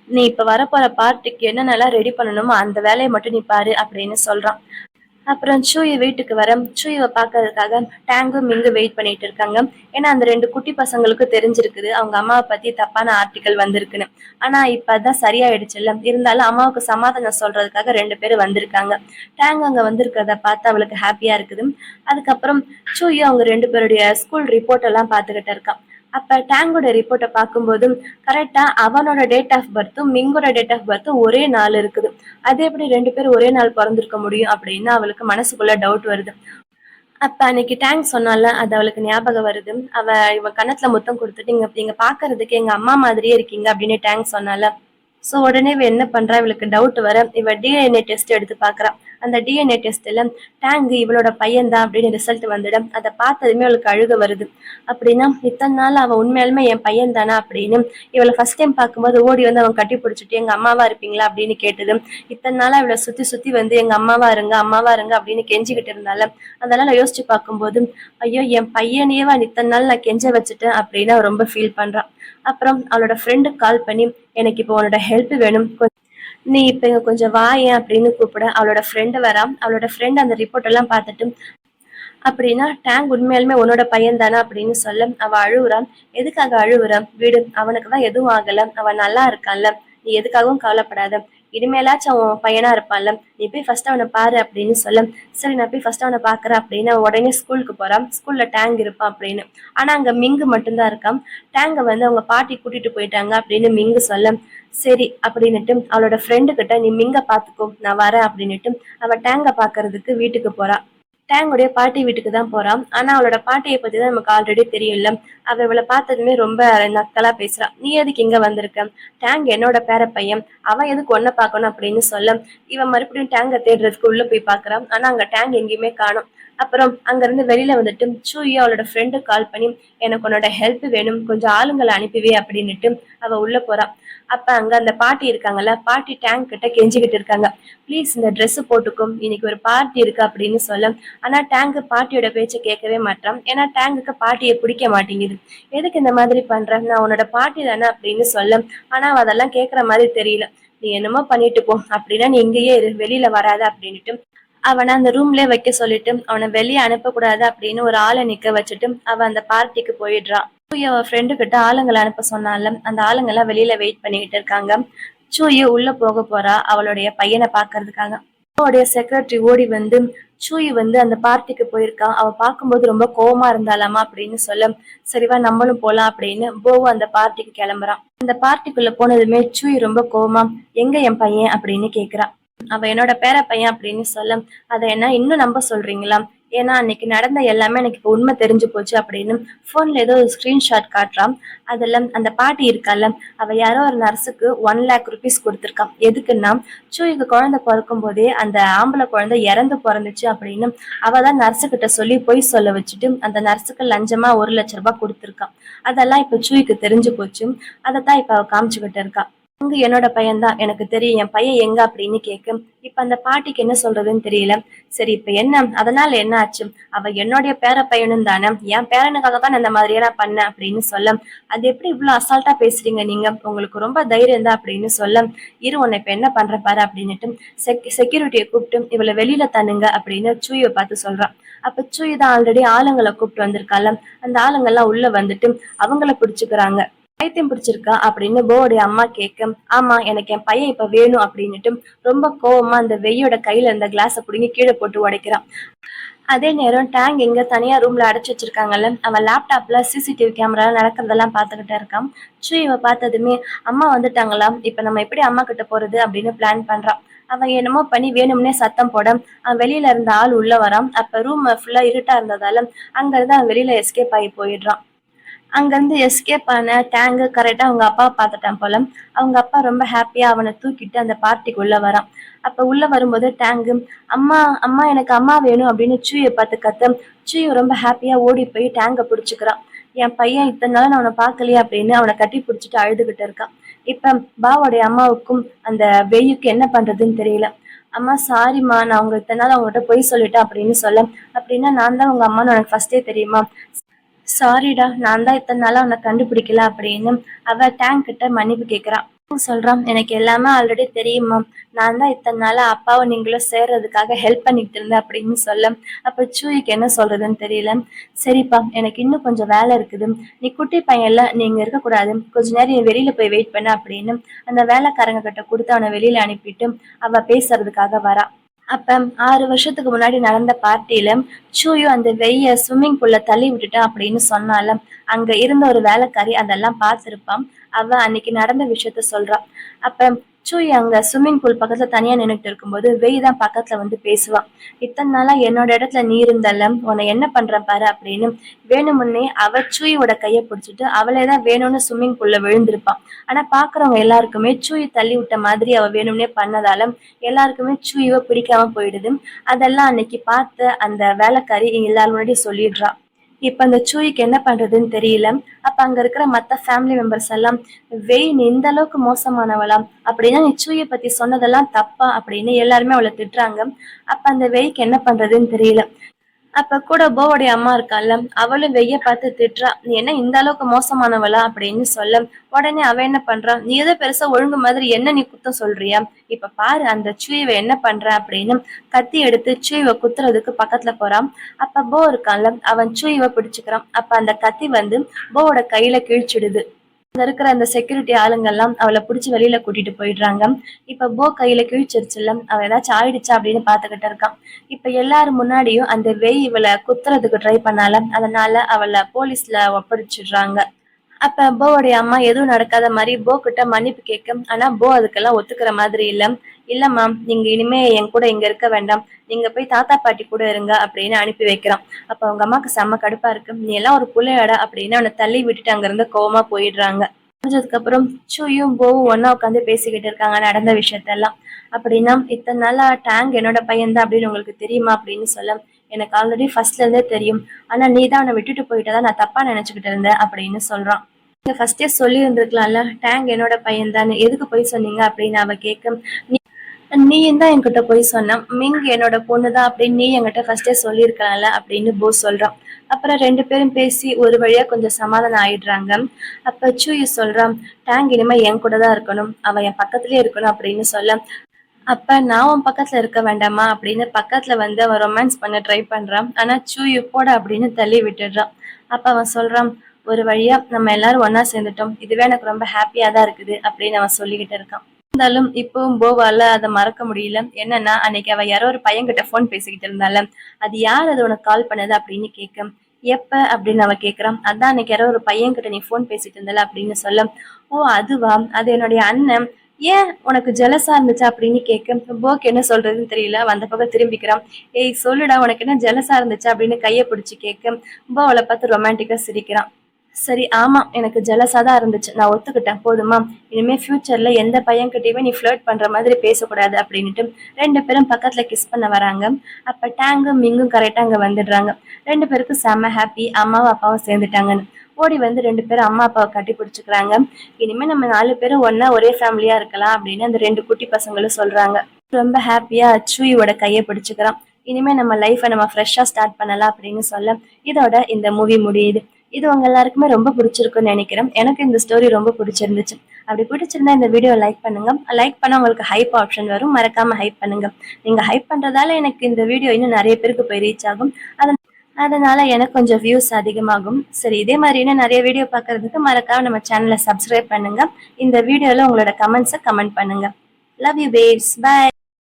நீ இப்ப வரப்போற பார்ட்டிக்கு என்னென்னலாம் ரெடி பண்ணணுமோ அந்த வேலையை மட்டும் நீ பாரு அப்படின்னு சொல்றான். அப்புறம் சூய் வீட்டுக்கு வர சூயை பாக்குறதுக்காக டேங்கும் மிங்கு வெயிட் பண்ணிட்டு இருக்காங்க. ஏன்னா அந்த 2 குட்டி பசங்களுக்கு தெரிஞ்சிருக்குது அவங்க அம்மாவை பத்தி தப்பான ஆர்டிக்கல் வந்திருக்குன்னு. ஆனா இப்ப அதான் சரியாயிடுச்சுல்ல, இருந்தாலும் அம்மாவுக்கு சமாதானம் சொல்றதுக்காக 2 பேரும் வந்திருக்காங்க. டேங் அங்க வந்திருக்கிறத பார்த்து அவளுக்கு ஹாப்பியா இருக்குது. அதுக்கப்புறம் சூயும் அவங்க 2 பேருடைய ஸ்கூல் ரிப்போர்ட் எல்லாம் பாத்துக்கிட்டு இருக்கான். அப்ப டேங்கோட ரிப்போர்ட்டை பார்க்கும்போது கரெக்டா அவனோட டேட் ஆஃப் பர்த்தும் மிங்கோட டேட் ஆஃப் பர்த்தும் ஒரே நாள் இருக்குது. அது எப்படி 2 பேரும் ஒரே நாள் பிறந்திருக்க முடியும் அப்படின்னு அவளுக்கு மனசுக்குள்ள டவுட் வருது. அப்ப அன்னைக்கு டேங்க் சொன்னால அது அவளுக்கு ஞாபகம் வருது. இவன் கன்னத்துல முத்தம் கொடுத்துட்டு இங்க நீங்க பாக்குறதுக்கு எங்க அம்மா மாதிரியே இருக்கீங்க அப்படின்னு டேங்க் சொன்னால. சோ உடனே இவ என்ன பண்றா, இவளுக்கு டவுட் வர இவ டிஎன்ஏ டெஸ்ட் எடுத்து பாக்குறா. அந்த டிஎன்ஏ டெஸ்ட்ல டேங்க் இவளோட பையன் தான் அப்படின்னு ரிசல்ட் வந்துடும். அதை பார்த்ததுமே அவளுக்கு அழுக வருது. அப்படின்னா இத்தனை நாள் அவ உண்மையாலுமே என் பையன் தானா அப்படின்னு இவளை ஃபர்ஸ்ட் டைம் பார்க்கும்போது ஓடி வந்து அவன் கட்டி பிடிச்சிட்டு எங்க அம்மாவா இருப்பீங்களா அப்படின்னு கேட்டது. இத்தனை நாளா இவளை சுத்தி சுத்தி வந்து எங்க அம்மாவா இருங்க அப்படின்னு கெஞ்சிக்கிட்டு இருந்தால. அதெல்லாம் நான் யோசிச்சு பார்க்கும்போது ஐயோ என் பையனையேவா இத்தனை நாள் நான் கெஞ்ச வச்சுட்டேன் அப்படின்னு அவ ரொம்ப ஃபீல் பண்றான். அப்புறம் அவளோட ஃப்ரெண்டுக்கு கால் பண்ணி எனக்கு இப்போ உன்னோட ஹெல்ப் வேணும், நீ இப்ப இங்க கொஞ்சம் வாயேன் அப்படின்னு கூப்பிட அவளோட ஃப்ரெண்டு வரா. அவளோட ஃப்ரெண்ட் அந்த ரிப்போர்ட் எல்லாம் பார்த்துட்டு அப்படின்னா டேங்க் உண்மையாலுமே உன்னோட பையன் தானே அப்படின்னு சொல்ல அவ அழுவுறான். எதுக்காக அழுவுறான், வீடு அவனுக்குதான் எதுவும் ஆகல, அவன் நல்லா இருக்கான்ல, நீ எதுக்காகவும் கவலைப்படாத, இனிமேலாச்சும் அவன் பையனா இருப்பான்ல, நீ போய் ஃபர்ஸ்ட் அவனை பாரு அப்படின்னு சொல்ல, சரி நான் போய் ஃபர்ஸ்ட் அவனை பாக்குறேன் அப்படின்னு உடனே ஸ்கூலுக்கு போறான். ஸ்கூல்ல டேங்க் இருப்பான் அப்படின்னு. ஆனா அங்க மிங்கு மட்டும்தான் இருக்கான். டேங்க வந்து அவங்க பாட்டி கூட்டிட்டு போயிட்டாங்க அப்படின்னு மிங்கு சொல்ல, சரி அப்படின்னுட்டு அவளோட ஃப்ரெண்டு கிட்ட நீ மிங்க பாத்துக்கோ நான் வரேன் அப்படின்னுட்டு அவ டேங்க பாக்குறதுக்கு வீட்டுக்கு போறா. டேங்குடைய பாட்டி வீட்டுக்கு தான் போறான். ஆனா அவளோட பாட்டியை பத்தி தான் நமக்கு ஆல்ரெடி தெரியும்ல. அவ இவளை பார்த்ததுமே ரொம்ப நக்கலா பேசுறா. நீ எதுக்கு இங்க வந்திருக்க, டேங் என்னோட பேர பையன், அவன் எதுக்கு ஒன்ன பாக்கணும் அப்படின்னு சொல்ல இவன் மறுபடியும் டேங்க தேடுறதுக்கு உள்ள போய் பாக்குறான். ஆனா அங்க டேங் எங்கேயுமே காணும். அப்புறம் அங்க இருந்து வெளியில வந்துட்டு சூயா அவளோட ஃப்ரெண்டு கால் பண்ணி எனக்கு உன்னோட ஹெல்ப் வேணும், கொஞ்சம் ஆளுங்களை அனுப்பிவே அப்படின்னுட்டு அவ உள்ள போறா. அப்ப அங்க அந்த பாட்டி இருக்காங்கல்ல, பாட்டி டேங்க் கிட்ட கெஞ்சிக்கிட்டு இருக்காங்க, ப்ளீஸ் இந்த ட்ரெஸ் போட்டுக்கும் இன்னைக்கு ஒரு பார்ட்டி இருக்கு அப்படின்னு சொல்ல. ஆனா டேங்க் பாட்டியோட பேச்சை கேட்கவே மாட்டான். ஏன்னா டேங்குக்கு பாட்டியை பிடிக்க மாட்டேங்குது. எதுக்கு இந்த மாதிரி பண்ற, நான் உன்னோட பாட்டி தானே அப்படின்னு சொல்ல. ஆனா அவ அதெல்லாம் கேட்கற மாதிரி தெரியல. நீ என்னமோ பண்ணிட்டு போ, அப்படின்னா நீ இங்கேயே இரு, வெளியில வராத அப்படின்னுட்டு அவனை அந்த ரூம்லயே வைக்க சொல்லிட்டு அவனை வெளியே அனுப்பக்கூடாது அப்படின்னு ஒரு ஆளை நிக்க வச்சுட்டு அவ அந்த பார்ட்டிக்கு போயிடுறா. சூய் அவ ஃப்ரெண்டு கிட்ட ஆளுங்களை அனுப்ப சொன்னால அந்த ஆளுங்க எல்லாம் வெளியில வெயிட் பண்ணிக்கிட்டு இருக்காங்க. சூயி உள்ள போக போறா அவளுடைய பையனை பாக்குறதுக்காக. அவளுடைய செக்ரட்டரி ஓடி வந்து சூயி வந்து அந்த பார்ட்டிக்கு போயிருக்கா, அவ பார்க்கும்போது ரொம்ப கோவமா இருந்தாலாமா அப்படின்னு சொல்ல, சரிவா நம்மளும் போலாம் அப்படின்னு போவும் அந்த பார்ட்டிக்கு கிளம்புறான். அந்த பார்ட்டிக்குள்ள போனதுமே சூயி ரொம்ப கோவமா எங்க என் பையன் அப்படின்னு கேக்குறா. அவ என்னோட பேர பையன் அப்படின்னு சொல்ல, அதை என்ன இன்னும் நம்ப சொல்றீங்களா, ஏன்னா அன்னைக்கு நடந்த எல்லாமே எனக்கு இப்ப உண்மை தெரிஞ்சு போச்சு அப்படின்னு போன்ல ஏதோ ஒரு ஸ்கிரீன்ஷாட் காட்டுறான். அதுல அந்த பாட்டி இருக்கால, அவ யாரோ ஒரு நர்ஸுக்கு 1 lakh rupees கொடுத்திருக்கான். எதுக்குன்னா சூய்க்கு குழந்தை பிறக்கும் போதே அந்த ஆம்பளை குழந்தை இறந்து பிறந்துச்சு அப்படின்னு அவதான் நர்ஸு கிட்ட சொல்லி பொய் சொல்ல வச்சுட்டு அந்த நர்ஸுக்கு லஞ்சமா 1 லட்ச ரூபாய் கொடுத்திருக்கான். அதெல்லாம் இப்ப சூய்க்கு தெரிஞ்சு போச்சு. அதைத்தான் இப்ப அவ காமிச்சுக்கிட்டு இருக்கா. அங்க என்னோட பையன் தான், எனக்கு தெரியும் என் பையன் எங்க அப்படின்னு கேட்க இப்ப அந்த பாட்டிக்கு என்ன சொல்றதுன்னு தெரியல. சரி இப்ப என்ன, அதனால என்ன ஆச்சு, அவ என்னுடைய பேர பையனும் தானே, என் பேரனுக்காக தான் இந்த மாதிரியெல்லாம் பண்ணேன் அப்படின்னு சொல்ல, அது எப்படி இவ்வளவு அசால்ட்டா பேசுறீங்க நீங்க, உங்களுக்கு ரொம்ப தைரியம் தான் அப்படின்னு சொல்ல, இரு உன்னை இப்ப என்ன பண்ற பாரு அப்படின்னுட்டு செக்யூரிட்டியை கூப்பிட்டு இவளை வெளியில தண்ணுங்க அப்படின்னு சூயை பார்த்து சொல்றான். அப்ப சூய் தான் ஆல்ரெடி ஆளுங்களை கூப்பிட்டு வந்திருக்கால, அந்த ஆளுங்கெல்லாம் உள்ள வந்துட்டு அவங்கள பிடிச்சுக்கிறாங்க. பைத்தியம் பிடிச்சிருக்கா அப்படின்னு போவுடைய அம்மா கேட்க, ஆமா எனக்கு என் பையன் இப்ப வேணும் அப்படின்னுட்டு ரொம்ப கோவமா அந்த வெய்யோட கையில இருந்த கிளாஸை பிடிங்கி கீழே போட்டு உடைக்கிறான். அதே நேரம் டேங் எங்க தனியா ரூம்ல அடைச்சு வச்சிருக்காங்கல்ல, அவன் லேப்டாப்ல சிசிடிவி கேமரா நடக்கிறதெல்லாம் பாத்துக்கிட்டே இருக்கான். இவ பார்த்ததுமே அம்மா வந்துட்டாங்களா, இப்ப நம்ம எப்படி அம்மா கிட்ட போறது அப்படின்னு பிளான் பண்றான். அவன் என்னமோ பண்ணி வேணும்னே சத்தம் போட அவன் வெளியில இருந்த ஆள் உள்ள வரான். அப்ப ரூம் ஃபுல்லா இருட்டா இருந்ததால அங்க இருந்து அவன் வெளியில எஸ்கேப் ஆகி போயிடுறான். அங்கேருந்து எஸ்கேப் ஆன டேங்கு கரெக்டாக அவங்க அப்பாவை பார்த்துட்டான் போல. அவங்க அப்பா ரொம்ப ஹாப்பியாக அவனை தூக்கிட்டு அந்த பார்ட்டிக்கு உள்ளே வரான். அப்போ உள்ளே வரும்போது டேங்கு, அம்மா அம்மா எனக்கு அம்மா வேணும் அப்படின்னு சூயை பார்த்து கத்த. சூயை ரொம்ப ஹாப்பியாக ஓடி போய் டேங்கை பிடிச்சிக்கிறான். என் பையன் இத்தனை நாள் நான் அவனை பார்க்கலையே அப்படின்னு அவனை கட்டி பிடிச்சிட்டு அழுதுகிட்டு இருக்கான். இப்போ பாவோடைய அம்மாவுக்கும் அந்த வெய்யுக்கு என்ன பண்றதுன்னு தெரியல. அம்மா சாரிம்மா, நான் உங்க இத்தனை நாள் அவங்ககிட்ட பொய் சொல்லிட்டேன் அப்படின்னு சொல்ல. அப்படின்னா நான் தான் உங்க அம்மான்னு உனக்கு ஃபர்ஸ்டே தெரியுமா? சாரிடா, நான் தான் இத்தனை நாளா உன்னை கண்டுபிடிக்கல அப்படின்னு அவ டேங்க் கிட்ட மன்னிப்பு கேட்கிறான். சொல்றான், எனக்கு எல்லாமே ஆல்ரெடி தெரியுமா, நான் தான் இத்தனை நாளா அப்பாவை நீங்களும் சேர்றதுக்காக ஹெல்ப் பண்ணிட்டு இருந்தேன் அப்படின்னு சொல்ல. அப்ப சூயிக்கு என்ன சொல்றதுன்னு தெரியல. சரிப்பா, எனக்கு இன்னும் கொஞ்சம் வேலை இருக்குது, நீ குட்டி பையன்ல நீங்க இருக்கக்கூடாது, கொஞ்ச நேரம் நீ வெளியில போய் வெயிட் பண்ண அப்படின்னு அந்த வேலைக்காரங்க கிட்ட கொடுத்து அவனை வெளியில அனுப்பிட்டு அவ பேசுறதுக்காக வரா. அப்ப 6 வருஷத்துக்கு முன்னாடி நடந்த பார்ட்டியில சூயும் அந்த வெய்ய ஸ்விம்மிங் பூல்ல தள்ளி விட்டுட்டேன் அப்படின்னு சொன்னால, அங்க இருந்த ஒரு வேலைக்காரி அதெல்லாம் பார்த்திருப்பான். அவ அன்னைக்கு நடந்த விஷயத்த சொல்றா. அப்ப சூய் அங்க ஸ்விம்மிங் பூல் பக்கத்துல தனியா நின்னுட்டு இருக்கும்போது வெய் தான் பக்கத்துல வந்து பேசுவான். இத்தனை நாளா என்னோட இடத்துல நீ இருந்தல்ல, உன்னை என்ன பண்றேன் பாரு அப்படின்னு வேணுமுன்னே அவ சூயோட கையை பிடிச்சிட்டு அவளேதான் வேணும்னு ஸ்விம்மிங் பூல்ல விழுந்திருப்பான். ஆனா பாக்குறவங்க எல்லாருக்குமே சூய் தள்ளி விட்ட மாதிரி அவ வேணும்னே பண்ணதால எல்லாருக்குமே சூயவை பிடிக்காம போயிடுது. அதெல்லாம் அன்னைக்கு பார்த்த அந்த வேலைக்காரி எல்லாரும் முன்னாடி சொல்லிடுறா. இப்ப அந்த சூயிக்கு என்ன பண்றதுன்னு தெரியல. அப்ப அங்க இருக்கிற மத்த ஃபேமிலி மெம்பர்ஸ் எல்லாம், வெய் நீ இந்த அளவுக்கு மோசமானவளா, அப்படின்னா நீ சூயை பத்தி சொன்னதெல்லாம் தப்பா அப்படின்னு எல்லாருமே அவளை திட்டுறாங்க. அப்ப அந்த வெய்க்கு என்ன பண்றதுன்னு தெரியல. அப்ப கூட போவோடைய அம்மா இருக்கால, அவளும் வெய்ய பார்த்து திட்டுறா, நீ என்ன இந்த அளவுக்கு மோசமானவளா அப்படின்னு சொல்ல. உடனே அவ என்ன பண்றா, நீ ஏதோ பெருசா ஒழுங்கு மாதிரி என்ன நீ குத்தம் சொல்றியா, இப்ப பாரு அந்த சூயவை என்ன பண்ற அப்படின்னு கத்தி எடுத்து சூயவை குத்துறதுக்கு பக்கத்துல போறான். அப்ப போ இருக்கான்ல, அவன் சூயவை பிடிச்சுக்கிறான். அப்ப அந்த கத்தி வந்து போவோட கையில கிழிச்சிடுது. அங்க இருக்கிற அந்த செக்யூரிட்டி ஆளுங்கெல்லாம் அவளை பிடிச்சி வெளியில கூட்டிட்டு போயிடுறாங்க. இப்ப போ கையில கிழிச்சிருச்சுல்ல, அவ ஏதாச்சும் ஆயிடுச்சா அப்படின்னு பாத்துக்கிட்டு இருக்கான். இப்ப எல்லாரும் முன்னாடியும் அந்த வெய் இவளை குத்துறதுக்கு ட்ரை பண்ணால, அதனால அவளை போலீஸ்ல ஒப்படைச்சிடுறாங்க. அப்ப போவோடைய அம்மா எதுவும் நடக்காத மாதிரி போ கிட்ட மன்னிப்பு கேட்க. ஆனா போ அதுக்கெல்லாம் ஒத்துக்கிற மாதிரி இல்ல. இல்லம்மா, நீங்க இனிமே என் கூட இங்க இருக்க வேண்டாம், நீங்க போய் தாத்தா பாட்டி கூட இருங்க அப்படின்னு அனுப்பி வைக்கிறான். அப்ப அவங்க அம்மாக்கு செம்ம கடுப்பா இருக்கு. நீ எல்லாம் ஒரு புள்ளையாடா அப்படின்னு அவனை தள்ளி விட்டுட்டு அங்க இருந்து கோவமா போயிடுறாங்க. முடிஞ்சதுக்கு அப்புறம் சூயும் போவும் ஒன்னா உட்காந்து பேசிக்கிட்டு இருக்காங்க நடந்த விஷயத்தெல்லாம். அப்படின்னா, இத்தனை நாளா டேங்க் என்னோட பையன் தான் அப்படின்னு உங்களுக்கு தெரியுமா அப்படின்னு சொல்ல. எனக்கு ஆல்ரெடி ஃபர்ஸ்ட்ல இருந்தே தெரியும், ஆனா நீ தான் அவனை விட்டுட்டு போயிட்டதான் நான் தப்பா நினைச்சுக்கிட்டு இருந்தேன் அப்படின்னு சொல்றான். நீங்க ஃபர்ஸ்டே சொல்லி இருந்திருக்கலாம்ல, டேங்க் என்னோட பையன் தானே, எதுக்கு போய் சொன்னீங்க அப்படின்னு அவ கேட்க. நீயும் தான் என்கிட்ட போய் சொன்ன, மிங் என்னோட பொண்ணுதான் அப்படின்னு நீ என்கிட்ட ஃபர்ஸ்டே சொல்லியிருக்கலாம்ல அப்படின்னு போ சொல்றான். அப்புறம் 2 பேரும் பேசி ஒரு வழியா கொஞ்சம் சமாதானம் ஆயிடுறாங்க. அப்ப சூயி சொல்றான், டேங்க் இனிமே என் கூட தான் இருக்கணும், அவன் என் பக்கத்துலயே இருக்கணும் அப்படின்னு சொல்ல. அப்ப நான் உன் பக்கத்துல இருக்க வேண்டாமா அப்படின்னு பக்கத்துல வந்து அவன் ரொமான்ஸ் பண்ண ட்ரை பண்றான். ஆனா சூயி போட அப்படின்னு தள்ளி விட்டுடுறான். அப்ப அவன் சொல்றான், ஒரு வழியா நம்ம எல்லாரும் ஒன்னா சேர்ந்துட்டோம், இதுவே எனக்கு ரொம்ப ஹாப்பியா தான் இருக்குது அப்படின்னு அவன் சொல்லிக்கிட்டு இருக்கான். இருந்தாலும் இப்பவும் போவால அதை மறக்க முடியல. என்னன்னா, அன்னைக்கு அவ யாரோ ஒரு பையன்கிட்ட போன் பேசிக்கிட்டு இருந்தால, அது யார் அது உனக்கு கால் பண்ணது அப்படின்னு கேட்க. எப்ப அப்படின்னு அவ கேக்குறான். அதான் அன்னைக்கு யாரோ ஒரு பையன் கிட்ட நீ போன் பேசிட்டு இருந்தால அப்படின்னு சொல்ல. ஓ அதுவா, அது என்னுடைய அண்ணன், ஏன் உனக்கு ஜெலஸா இருந்துச்சா அப்படின்னு கேட்க. போக்கு என்ன சொல்றதுன்னு தெரியல, அந்த பக்கம் திரும்பிக்கிறான். ஏய் சொல்லுடா, உனக்கு என்ன ஜெலஸா இருந்துச்சா அப்படின்னு கையை பிடிச்சு கேட்க. போ அவளை பார்த்து ரொமான்டிக்கா சிரிக்கிறான். சரி, ஆமா எனக்கு ஜெலஸா தான் இருந்துச்சு, நான் ஒத்துக்கிட்டேன், போதுமா, இனிமே ஃபியூச்சர்ல எந்த பையன்கிட்டயுமே நீ ஃபிளர்ட் பண்ற மாதிரி பேசக்கூடாது அப்படின்னுட்டு 2 பேரும் பக்கத்துல கிஸ் பண்ண வராங்க. அப்ப டேங்கும் மிங்கும் கரெக்டா அங்க வந்துடுறாங்க. 2 பேருக்கும் செம்ம ஹாப்பி, அம்மாவும் அப்பாவும் சேர்ந்துட்டாங்கன்னு. ஓடி வந்து 2 பேரும் அம்மா அப்பாவை கட்டி பிடிச்சுக்கிறாங்க. இனிமே நம்ம 4 பேரும் ஒன்னா ஒரே ஃபேமிலியா இருக்கலாம் அப்படின்னு அந்த 2 குட்டி பசங்களும் சொல்றாங்க. ரொம்ப ஹாப்பியா சூயோட கையை பிடிச்சுக்கிறான். இனிமே நம்ம லைஃபை நம்ம ஃப்ரெஷ்ஷா ஸ்டார்ட் பண்ணலாம் அப்படின்னு சொல்ல இதோட இந்த மூவி முடியுது. இது உங்க எல்லாருக்குமே ரொம்ப பிடிச்சிருக்குன்னு நினைக்கிறேன். எனக்கு இந்த ஸ்டோரி ரொம்ப பிடிச்சிருந்துச்சு. அப்படி பிடிச்சிருந்தா இந்த வீடியோ லைக் பண்ணுங்க. லைக் பண்ண உங்களுக்கு ஹைப் ஆப்ஷன் வரும், மறக்காம ஹைப் பண்ணுங்க. நீங்க ஹைப் பண்றதால எனக்கு இந்த வீடியோ இன்னும் நிறைய பேருக்கு போய் ரீச் ஆகும். அதனால எனக்கு கொஞ்சம் வியூஸ் அதிகமாகும். சரி, இதே மாதிரி இன்னும் நிறைய வீடியோ பார்க்கறதுக்கு மறக்காம நம்ம சேனலை சப்ஸ்கிரைப் பண்ணுங்க. இந்த வீடியோல உங்களோட கமெண்ட்ஸை கமெண்ட் பண்ணுங்க. Love you babes, by.